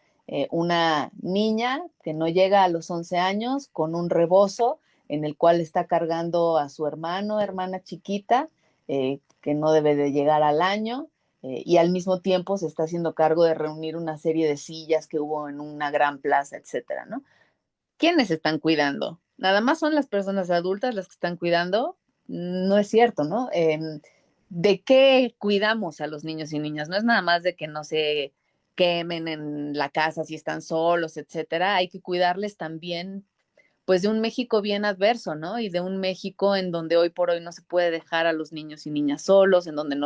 una niña que no llega a los 11 años con un rebozo en el cual está cargando a su hermana chiquita, que no debe de llegar al año, y al mismo tiempo se está haciendo cargo de reunir una serie de sillas que hubo en una gran plaza, etcétera, ¿no? ¿Quiénes están cuidando? ¿Nada más son las personas adultas las que están cuidando? No es cierto, ¿no? ¿De qué cuidamos a los niños y niñas? No es nada más de que no se quemen en la casa si están solos, etcétera. Hay que cuidarles también, pues, de un México bien adverso, ¿no? Y de un México en donde hoy por hoy no se puede dejar a los niños y niñas solos, en donde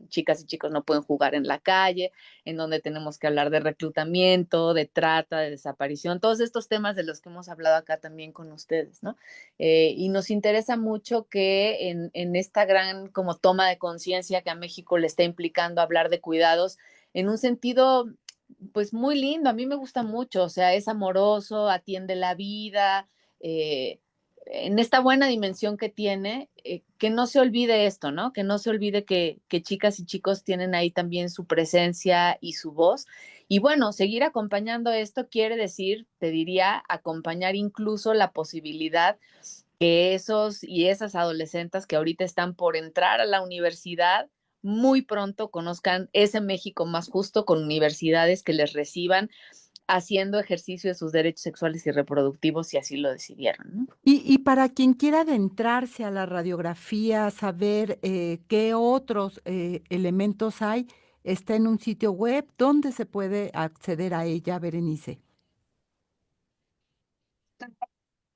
chicas y chicos no pueden jugar en la calle, en donde tenemos que hablar de reclutamiento, de trata, de desaparición, todos estos temas de los que hemos hablado acá también con ustedes, ¿no? Y nos interesa mucho que en esta gran como toma de conciencia que a México le está implicando hablar de cuidados en un sentido pues muy lindo, a mí me gusta mucho, o sea, es amoroso, atiende la vida, en esta buena dimensión que tiene, que no se olvide esto, ¿no? Que no se olvide que chicas y chicos tienen ahí también su presencia y su voz. Y bueno, seguir acompañando esto quiere decir, te diría, acompañar incluso la posibilidad que esos y esas adolescentes que ahorita están por entrar a la universidad, muy pronto conozcan ese México más justo con universidades que les reciban haciendo ejercicio de sus derechos sexuales y reproductivos si así lo decidieron, ¿no? Y para quien quiera adentrarse a la radiografía, saber qué otros elementos hay, está en un sitio web. ¿Dónde se puede acceder a ella, Berenice?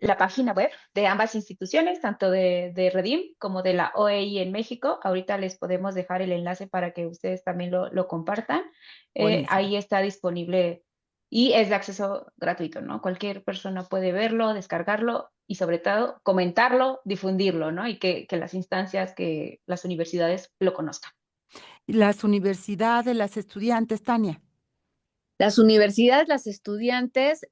La página web de ambas instituciones, tanto de Redim como de la OEI en México. Ahorita les podemos dejar el enlace para que ustedes también lo compartan. Buenísimo. Ahí está disponible y es de acceso gratuito, ¿no? Cualquier persona puede verlo, descargarlo y sobre todo comentarlo, difundirlo, ¿no? Y que las instancias, que las universidades lo conozcan. Las universidades, las estudiantes, Tania. Las universidades, las estudiantes,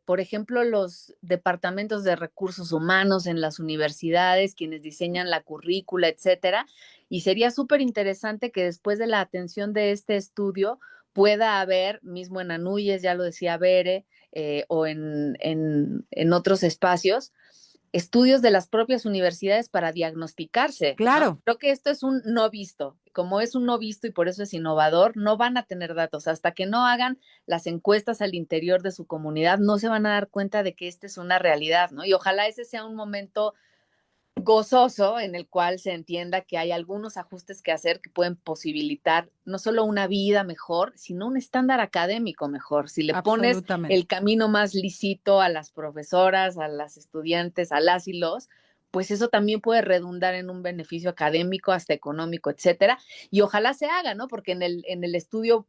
por ejemplo, los departamentos de recursos humanos en las universidades, quienes diseñan la currícula, etcétera. Y sería súper interesante que después de la atención de este estudio pueda haber, mismo en Anuyes, ya lo decía Bere, o en otros espacios, estudios de las propias universidades para diagnosticarse, ¿no? Claro. Creo que esto es un no visto. Como es un no visto y por eso es innovador, no van a tener datos. Hasta que no hagan las encuestas al interior de su comunidad, no se van a dar cuenta de que esta es una realidad, ¿no? Y ojalá ese sea un momento gozoso en el cual se entienda que hay algunos ajustes que hacer que pueden posibilitar no solo una vida mejor, sino un estándar académico mejor. Si le pones el camino más lícito a las profesoras, a las estudiantes, a las y los, pues eso también puede redundar en un beneficio académico, hasta económico, etcétera. Y ojalá se haga, ¿no? Porque en el estudio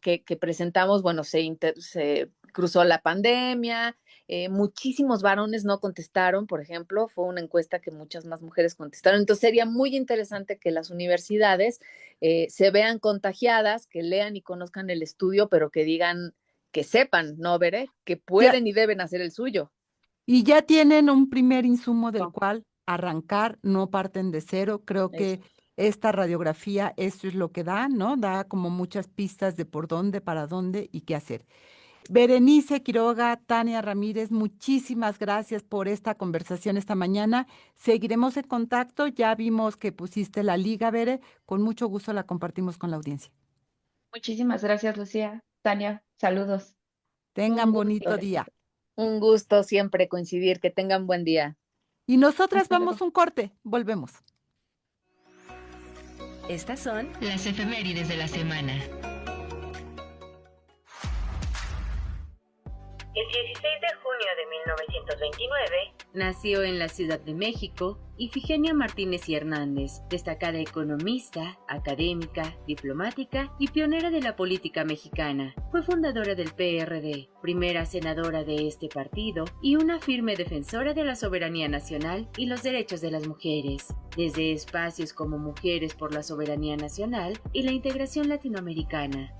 que presentamos, bueno, se cruzó la pandemia, muchísimos varones no contestaron, por ejemplo, fue una encuesta que muchas más mujeres contestaron. Entonces sería muy interesante que las universidades se vean contagiadas, que lean y conozcan el estudio, pero que digan, que sepan, ¿no, Bere? Que pueden y deben hacer el suyo. Y ya tienen un primer insumo del cual arrancar, no parten de cero. Creo que esta radiografía, esto es lo que da, ¿no? Da como muchas pistas de por dónde, para dónde y qué hacer. Berenice Quiroga, Tania Ramírez, muchísimas gracias por esta conversación esta mañana. Seguiremos en contacto. Ya vimos que pusiste la liga, Bere. Con mucho gusto la compartimos con la audiencia. Muchísimas gracias, Lucía. Tania, saludos. Tengan bonito día. Un gusto siempre coincidir. Que tengan buen día. Y nosotras vamos un corte. Volvemos. Estas son las efemérides de la semana. El 16 de junio de 1929 nació en la Ciudad de México Ifigenia Martínez y Hernández, destacada economista, académica, diplomática y pionera de la política mexicana. Fue fundadora del PRD, primera senadora de este partido y una firme defensora de la soberanía nacional y los derechos de las mujeres, desde espacios como Mujeres por la Soberanía Nacional y la integración latinoamericana.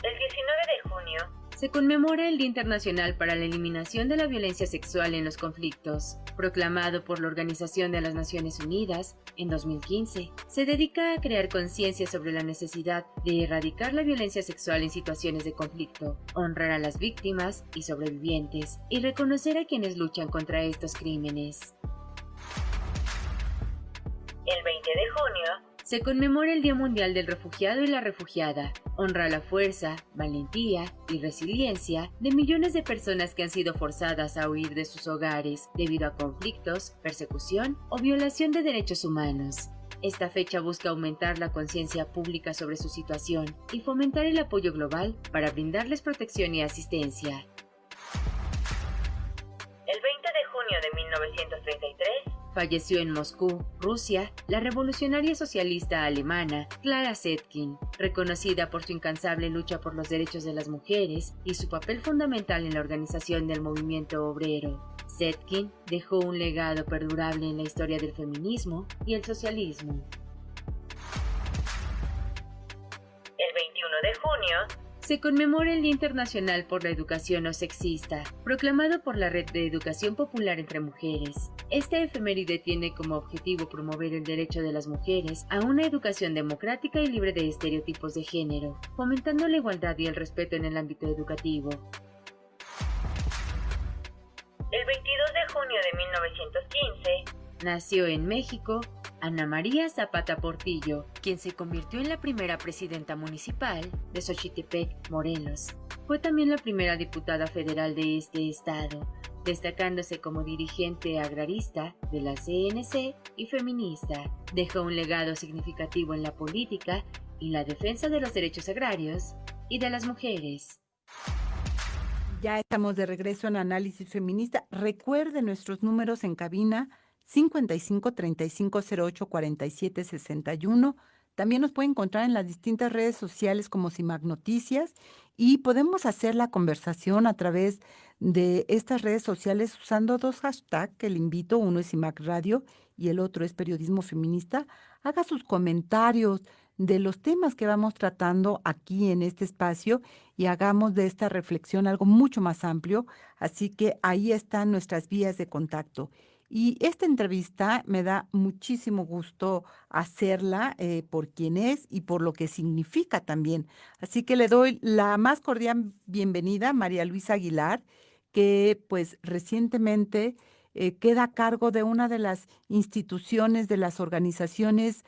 El 19 de junio se conmemora el Día Internacional para la Eliminación de la Violencia Sexual en los Conflictos, proclamado por la Organización de las Naciones Unidas en 2015. Se dedica a crear conciencia sobre la necesidad de erradicar la violencia sexual en situaciones de conflicto, honrar a las víctimas y sobrevivientes, y reconocer a quienes luchan contra estos crímenes. El 20 de junio se conmemora el Día Mundial del Refugiado y la Refugiada. Honra la fuerza, valentía y resiliencia de millones de personas que han sido forzadas a huir de sus hogares debido a conflictos, persecución o violación de derechos humanos. Esta fecha busca aumentar la conciencia pública sobre su situación y fomentar el apoyo global para brindarles protección y asistencia. El 20 de junio de 1933 falleció en Moscú, Rusia, la revolucionaria socialista alemana Clara Zetkin, reconocida por su incansable lucha por los derechos de las mujeres y su papel fundamental en la organización del movimiento obrero. Zetkin dejó un legado perdurable en la historia del feminismo y el socialismo. El 21 de junio se conmemora el Día Internacional por la Educación No Sexista, proclamado por la Red de Educación Popular entre Mujeres. Esta efeméride tiene como objetivo promover el derecho de las mujeres a una educación democrática y libre de estereotipos de género, fomentando la igualdad y el respeto en el ámbito educativo. El 22 de junio de 1915 nació en México Ana María Zapata Portillo, quien se convirtió en la primera presidenta municipal de Xochitepec, Morelos. Fue también la primera diputada federal de este estado, destacándose como dirigente agrarista de la CNC y feminista. Dejó un legado significativo en la política y la defensa de los derechos agrarios y de las mujeres. Ya estamos de regreso en Análisis Feminista. Recuerde nuestros números en cabina 55 35 08 47 61. También nos puede encontrar en las distintas redes sociales como CIMAC Noticias y podemos hacer la conversación a través de estas redes sociales usando dos hashtags que le invito. Uno es CIMAC Radio y el otro es Periodismo Feminista. Haga sus comentarios de los temas que vamos tratando aquí en este espacio y hagamos de esta reflexión algo mucho más amplio. Así que ahí están nuestras vías de contacto. Y esta entrevista me da muchísimo gusto hacerla por quien es y por lo que significa también. Así que le doy la más cordial bienvenida a María Luisa Aguilar, que pues recientemente queda a cargo de una de las instituciones, de las organizaciones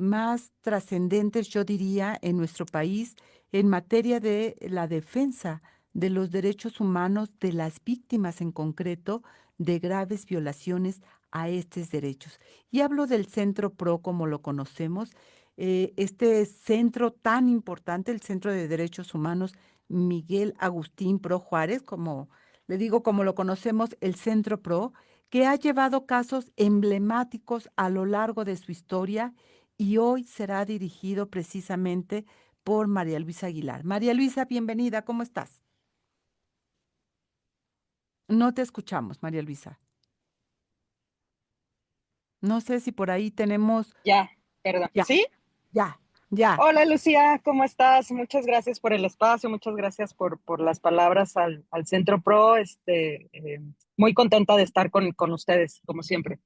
más trascendentes, yo diría, en nuestro país en materia de la defensa de los derechos humanos de las víctimas en concreto de graves violaciones a estos derechos. Y hablo del Centro PRO como lo conocemos, este centro tan importante, el Centro de Derechos Humanos Miguel Agustín Pro Juárez, como le digo, como lo conocemos, el Centro PRO, que ha llevado casos emblemáticos a lo largo de su historia y hoy será dirigido precisamente por María Luisa Aguilar. María Luisa, bienvenida, ¿cómo estás? No te escuchamos, María Luisa. No sé si por ahí tenemos... Ya, perdón. Ya, ¿Sí? ya. Hola Lucía, ¿cómo estás? Muchas gracias por el espacio, muchas gracias por las palabras al Centro Pro. Muy contenta de estar con ustedes, como siempre.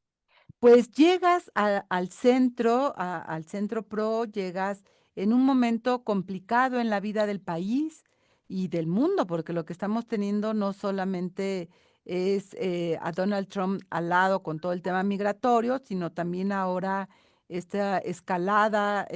Pues llegas al centro, al Centro PRO, llegas en un momento complicado en la vida del país y del mundo, porque lo que estamos teniendo no solamente es a Donald Trump al lado con todo el tema migratorio, sino también ahora esta escalada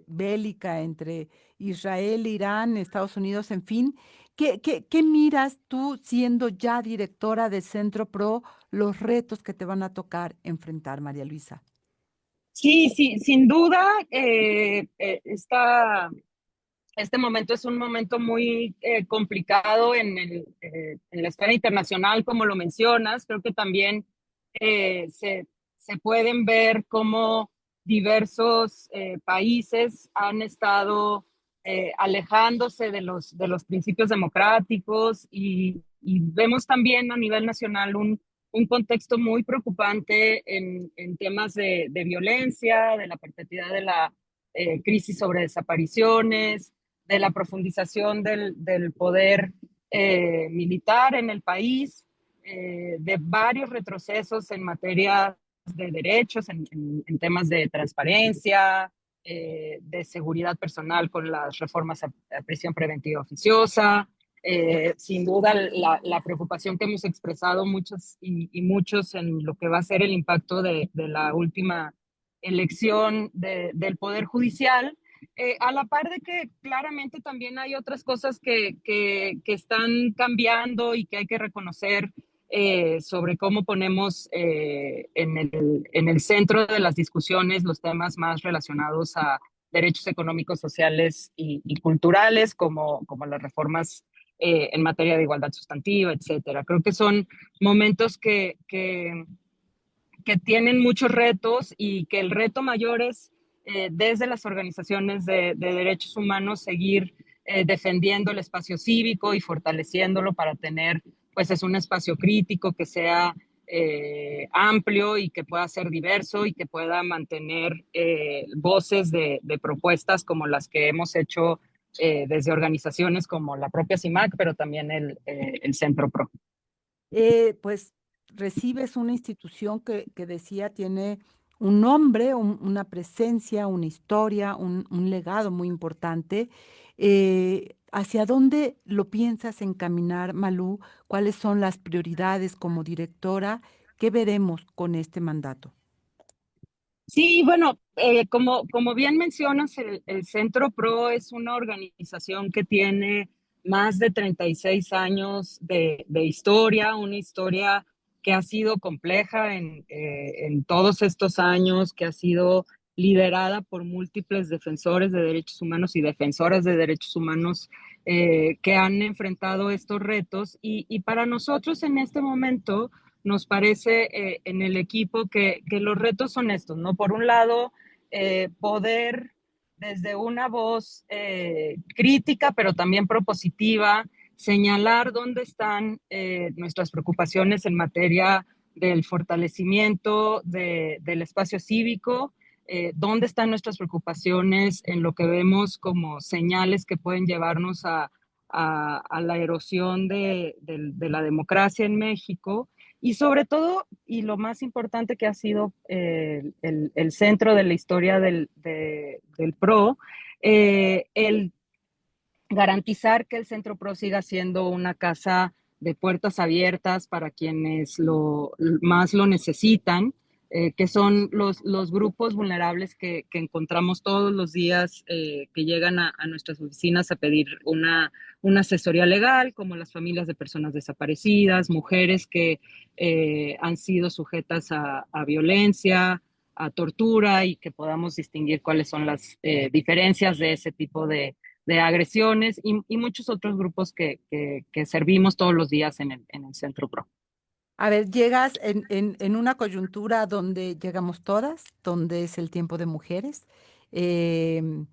bélica entre Israel, Irán, Estados Unidos, en fin. ¿Qué miras tú siendo ya directora del Centro PRO, los retos que te van a tocar enfrentar, María Luisa? Sí, sin duda, Este momento es un momento muy complicado en la esfera internacional, como lo mencionas. Creo que también se pueden ver cómo diversos países han estado alejándose de los principios democráticos y vemos también a nivel nacional un contexto muy preocupante en temas de violencia, de la perpetuidad de la crisis sobre desapariciones, de la profundización del poder militar en el país, de varios retrocesos en materia de derechos, en temas de transparencia, de seguridad personal con las reformas a prisión preventiva oficiosa. Sin duda, la preocupación que hemos expresado muchos y muchos en lo que va a ser el impacto de la última elección del Poder Judicial, a la par de que claramente también hay otras cosas que están cambiando y que hay que reconocer sobre cómo ponemos en el centro de las discusiones los temas más relacionados a derechos económicos, sociales y culturales, como las reformas en materia de igualdad sustantiva, etcétera. Creo que son momentos que tienen muchos retos y que el reto mayor es desde las organizaciones de derechos humanos seguir defendiendo el espacio cívico y fortaleciéndolo para tener, pues es un espacio crítico que sea amplio y que pueda ser diverso y que pueda mantener voces de propuestas como las que hemos hecho desde organizaciones como la propia CIMAC, pero también el Centro PRO. Pues recibes una institución que decía tiene un nombre, una presencia, una historia, un legado muy importante. ¿Hacia dónde lo piensas encaminar, Malú? ¿Cuáles son las prioridades como directora? ¿Qué veremos con este mandato? Sí, bueno, como bien mencionas, el Centro PRO es una organización que tiene más de 36 años de historia, una historia que ha sido compleja en todos estos años, que ha sido liderada por múltiples defensores de derechos humanos y defensoras de derechos humanos que han enfrentado estos retos. Y para nosotros en este momento nos parece en el equipo que los retos son estos, ¿no? Por un lado, poder desde una voz crítica, pero también propositiva, señalar dónde están nuestras preocupaciones en materia del fortalecimiento del espacio cívico, dónde están nuestras preocupaciones en lo que vemos como señales que pueden llevarnos a la erosión de la democracia en México y sobre todo, y lo más importante que ha sido el centro de la historia del PRO, el garantizar que el Centro PRO siga siendo una casa de puertas abiertas para quienes más lo necesitan, que son los grupos vulnerables que encontramos todos los días que llegan a nuestras oficinas a pedir una asesoría legal, como las familias de personas desaparecidas, mujeres que han sido sujetas a violencia, a tortura y que podamos distinguir cuáles son las diferencias de ese tipo de agresiones y muchos otros grupos que servimos todos los días en el Centro PRO. A ver, llegas en una coyuntura donde llegamos todas, donde es el tiempo de mujeres, em,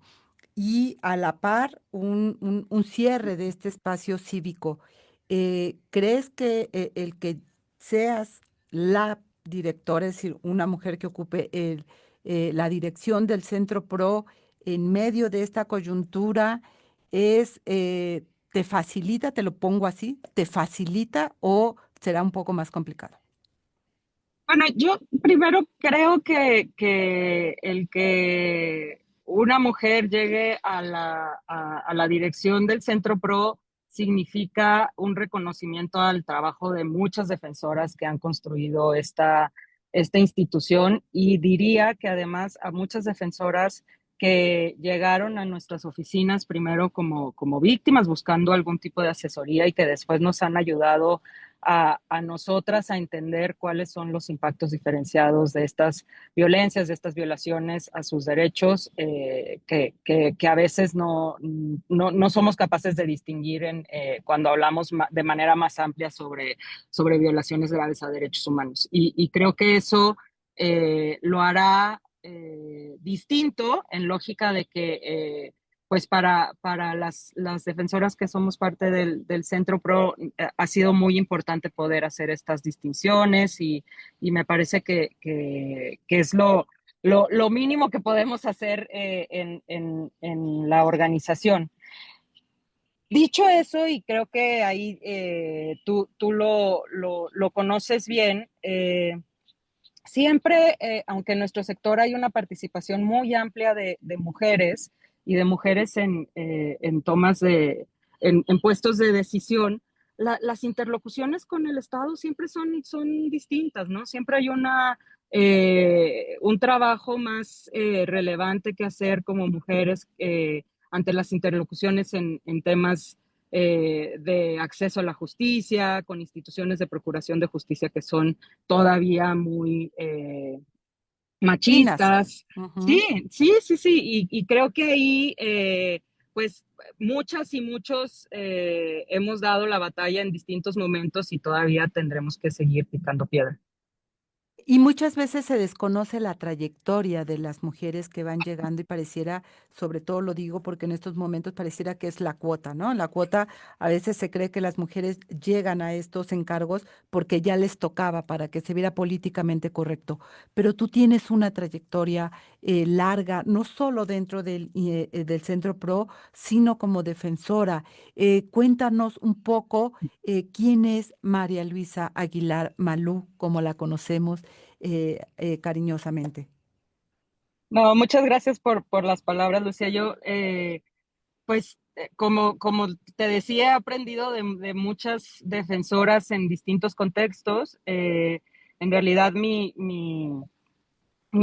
y a la par un cierre de este espacio cívico. ¿Crees que el que seas la directora, es decir, una mujer que ocupe la dirección del Centro PRO en medio de esta coyuntura, te facilita, te lo pongo así, te facilita o será un poco más complicado? Bueno, yo primero creo que el que una mujer llegue a la dirección del Centro PRO significa un reconocimiento al trabajo de muchas defensoras que han construido esta institución y diría que además a muchas defensoras que llegaron a nuestras oficinas primero como víctimas buscando algún tipo de asesoría y que después nos han ayudado a nosotras a entender cuáles son los impactos diferenciados de estas violencias, de estas violaciones a sus derechos, que a veces no somos capaces de distinguir cuando hablamos de manera más amplia sobre violaciones graves a derechos humanos. Y creo que eso lo hará distinto en lógica de que pues para las defensoras que somos parte del Centro PRO ha sido muy importante poder hacer estas distinciones y me parece que es lo mínimo que podemos hacer en la organización. Dicho eso, y creo que ahí tú lo conoces bien, siempre, aunque en nuestro sector hay una participación muy amplia de mujeres y de mujeres en tomas en puestos de decisión, las interlocuciones con el Estado siempre son distintas, ¿no? Siempre hay un trabajo más relevante que hacer como mujeres ante las interlocuciones en temas de acceso a la justicia, con instituciones de procuración de justicia que son todavía muy Finas. machistas. Ujú. Sí, y creo que ahí, pues, muchas y muchos hemos dado la batalla en distintos momentos y todavía tendremos que seguir picando piedra. Y muchas veces se desconoce la trayectoria de las mujeres que van llegando y pareciera, sobre todo lo digo porque en estos momentos pareciera que es la cuota, ¿no? La cuota, a veces se cree que las mujeres llegan a estos encargos porque ya les tocaba para que se viera políticamente correcto, pero tú tienes una trayectoria larga, no solo dentro del Centro PRO, sino como defensora. Cuéntanos un poco quién es María Luisa Aguilar Malú, como la conocemos cariñosamente. No, muchas gracias por las palabras, Lucía. Yo, pues, como te decía, he aprendido de muchas defensoras en distintos contextos. En realidad, mi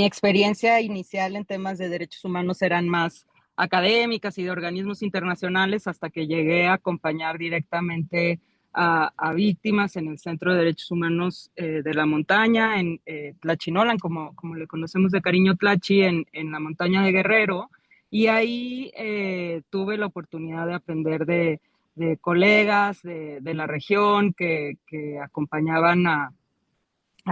experiencia inicial en temas de derechos humanos eran más académicas y de organismos internacionales hasta que llegué a acompañar directamente a víctimas en el Centro de Derechos Humanos de la Montaña, en Tlachinolan, como le conocemos de cariño Tlachi, en la montaña de Guerrero. Y ahí tuve la oportunidad de aprender de colegas de la región que acompañaban a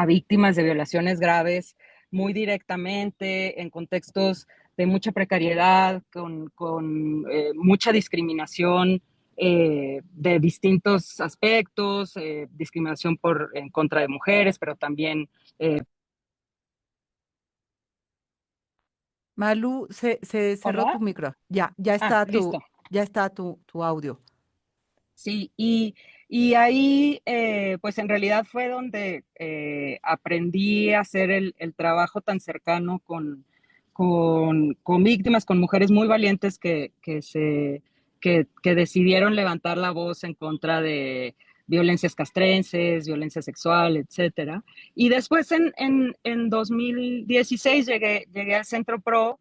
víctimas de violaciones graves muy directamente, en contextos de mucha precariedad, con mucha discriminación de distintos aspectos, discriminación en contra de mujeres, pero también... Malú, se cerró Hola. tu micro. Ya está Listo. tu audio. Sí, y ahí pues en realidad fue donde aprendí a hacer el trabajo tan cercano con víctimas, con mujeres muy valientes que decidieron levantar la voz en contra de violencias castrenses, violencia sexual, etcétera. Y después en 2016 llegué al Centro PRO,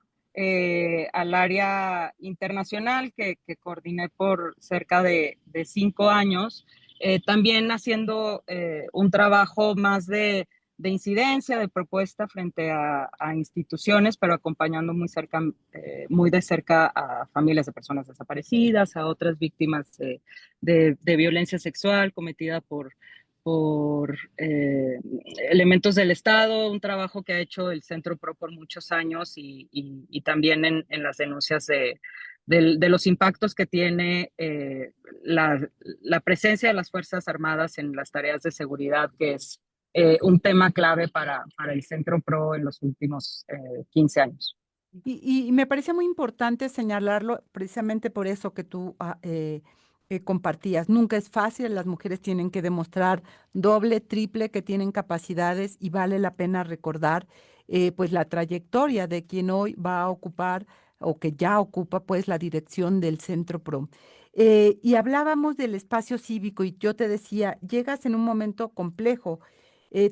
al área internacional que coordiné por cerca de 5 años, también haciendo un trabajo más de incidencia, de propuesta frente a instituciones, pero acompañando muy de cerca a familias de personas desaparecidas, a otras víctimas de violencia sexual cometida por elementos del Estado, un trabajo que ha hecho el Centro PRO por muchos años y también en las denuncias de los impactos que tiene la presencia de las Fuerzas Armadas en las tareas de seguridad, que es un tema clave para el Centro PRO en los últimos 15 años. Y me parece muy importante señalarlo precisamente por eso que tú compartías. Nunca es fácil, las mujeres tienen que demostrar doble, triple que tienen capacidades y vale la pena recordar pues la trayectoria de quien hoy va a ocupar o que ya ocupa pues la dirección del Centro PRO. Y hablábamos del espacio cívico y yo te decía, llegas en un momento complejo,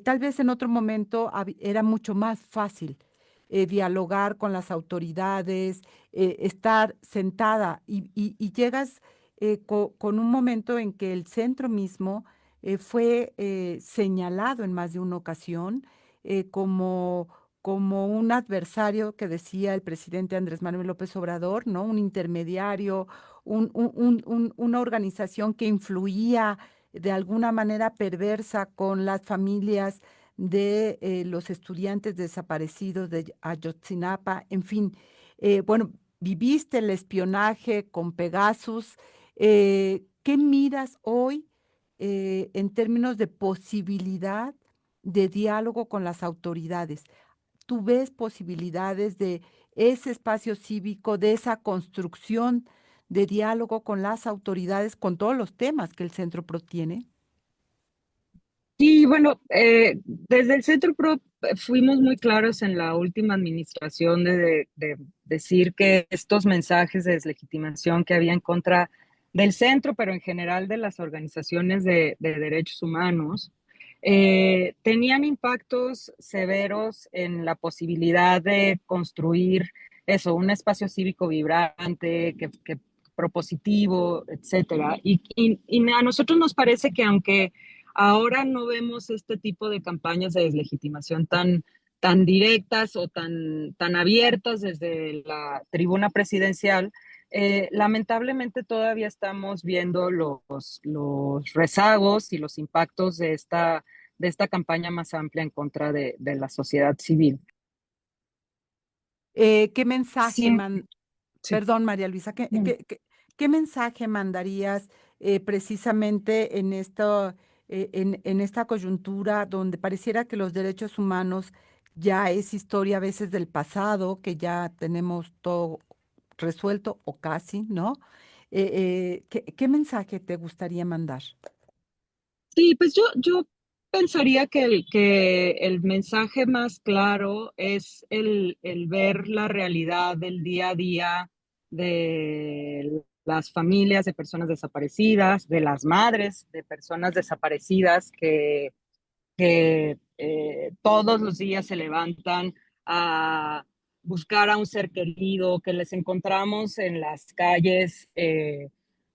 tal vez en otro momento era mucho más fácil. dialogar con las autoridades, estar sentada y llegas con un momento en que el centro mismo fue señalado en más de una ocasión como, como un adversario que decía el presidente Andrés Manuel López Obrador, ¿no? Un intermediario, una organización que influía de alguna manera perversa con las familias de los estudiantes desaparecidos de Ayotzinapa, en fin, bueno, viviste el espionaje con Pegasus. ¿Qué miras hoy en términos de posibilidad de diálogo con las autoridades? ¿Tú ves posibilidades de ese espacio cívico, de esa construcción de diálogo con las autoridades, con todos los temas que el Centro Pro tiene? Sí, bueno, desde el Centro Pro fuimos muy claros en la última administración de decir que estos mensajes de deslegitimación que había en contra del centro, pero en general de las organizaciones de derechos humanos, tenían impactos severos en la posibilidad de construir eso, un espacio cívico vibrante, que propositivo, etcétera. Y a nosotros nos parece que aunque ahora no vemos este tipo de campañas de deslegitimación tan directas o tan abiertas desde la tribuna presidencial. Lamentablemente todavía estamos viendo los rezagos y los impactos de esta campaña más amplia en contra de la sociedad civil. ¿Qué mensaje Sí, sí. Perdón, María Luisa, ¿qué mensaje mandarías precisamente en en esta coyuntura donde pareciera que los derechos humanos ya es historia a veces del pasado, que ya tenemos todo resuelto o casi, ¿no? ¿Qué mensaje te gustaría mandar? Sí, pues yo pensaría que el mensaje más claro es el ver la realidad del día a día de las familias de personas desaparecidas, de las madres de personas desaparecidas que todos los días se levantan a buscar a un ser querido, que les encontramos en las calles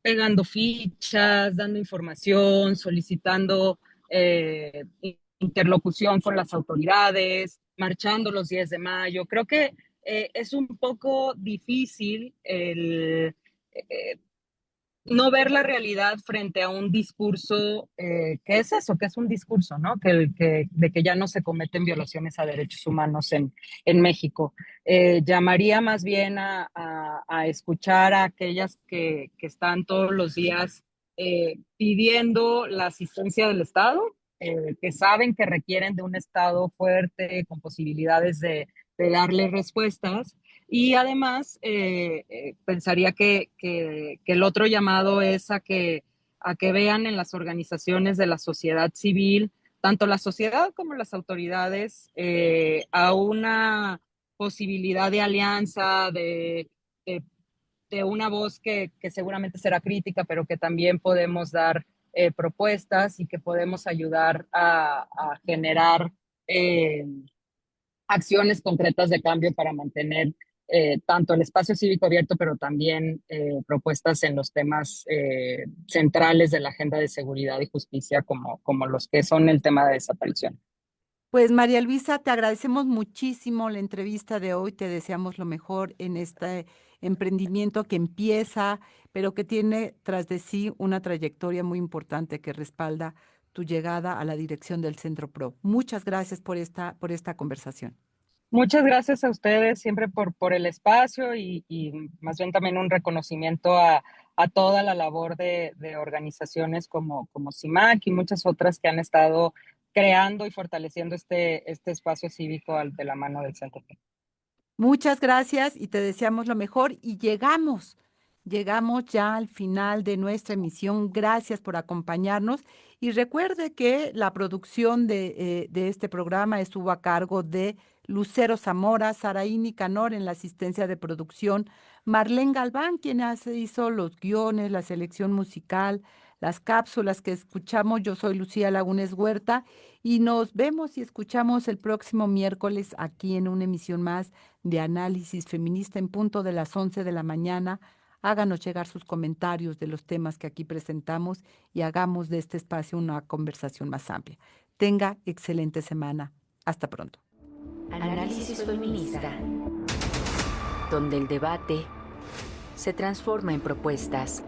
pegando fichas, dando información, solicitando eh, interlocución con las autoridades, marchando los 10 de mayo. Creo que es un poco difícil eh, no ver la realidad frente a un discurso, que es eso, que es un discurso, ¿no? De que ya no se cometen violaciones a derechos humanos en México. Llamaría más bien a escuchar a aquellas que están todos los días pidiendo la asistencia del Estado, que saben que requieren de un Estado fuerte, con posibilidades de darle respuestas. Y además, pensaría que el otro llamado es a que vean en las organizaciones de la sociedad civil, tanto la sociedad como las autoridades, a una posibilidad de alianza, de, de una voz que seguramente será crítica, pero que también podemos dar propuestas y que podemos ayudar a generar acciones concretas de cambio para mantener tanto el espacio cívico abierto, pero también propuestas en los temas centrales de la agenda de seguridad y justicia, como los que son el tema de desaparición. Pues María Luisa, te agradecemos muchísimo la entrevista de hoy, te deseamos lo mejor en este emprendimiento que empieza, pero que tiene tras de sí una trayectoria muy importante que respalda tu llegada a la dirección del Centro Pro. Muchas gracias por esta conversación. Muchas gracias a ustedes siempre por el espacio y más bien también un reconocimiento a toda la labor de organizaciones como CIMAC y muchas otras que han estado creando y fortaleciendo este espacio cívico de la mano del Centro. Muchas gracias y te deseamos lo mejor y llegamos ya al final de nuestra emisión. Gracias por acompañarnos y recuerde que la producción de este programa estuvo a cargo de Lucero Zamora, Saraí Nicanor en la asistencia de producción, Marlene Galván, quien hizo los guiones, la selección musical, las cápsulas que escuchamos. Yo soy Lucía Lagunes Huerta y nos vemos y escuchamos el próximo miércoles aquí en una emisión más de Análisis Feminista en punto de las 11 de la mañana. Háganos llegar sus comentarios de los temas que aquí presentamos y hagamos de este espacio una conversación más amplia. Tenga excelente semana. Hasta pronto. Análisis feminista, donde el debate se transforma en propuestas.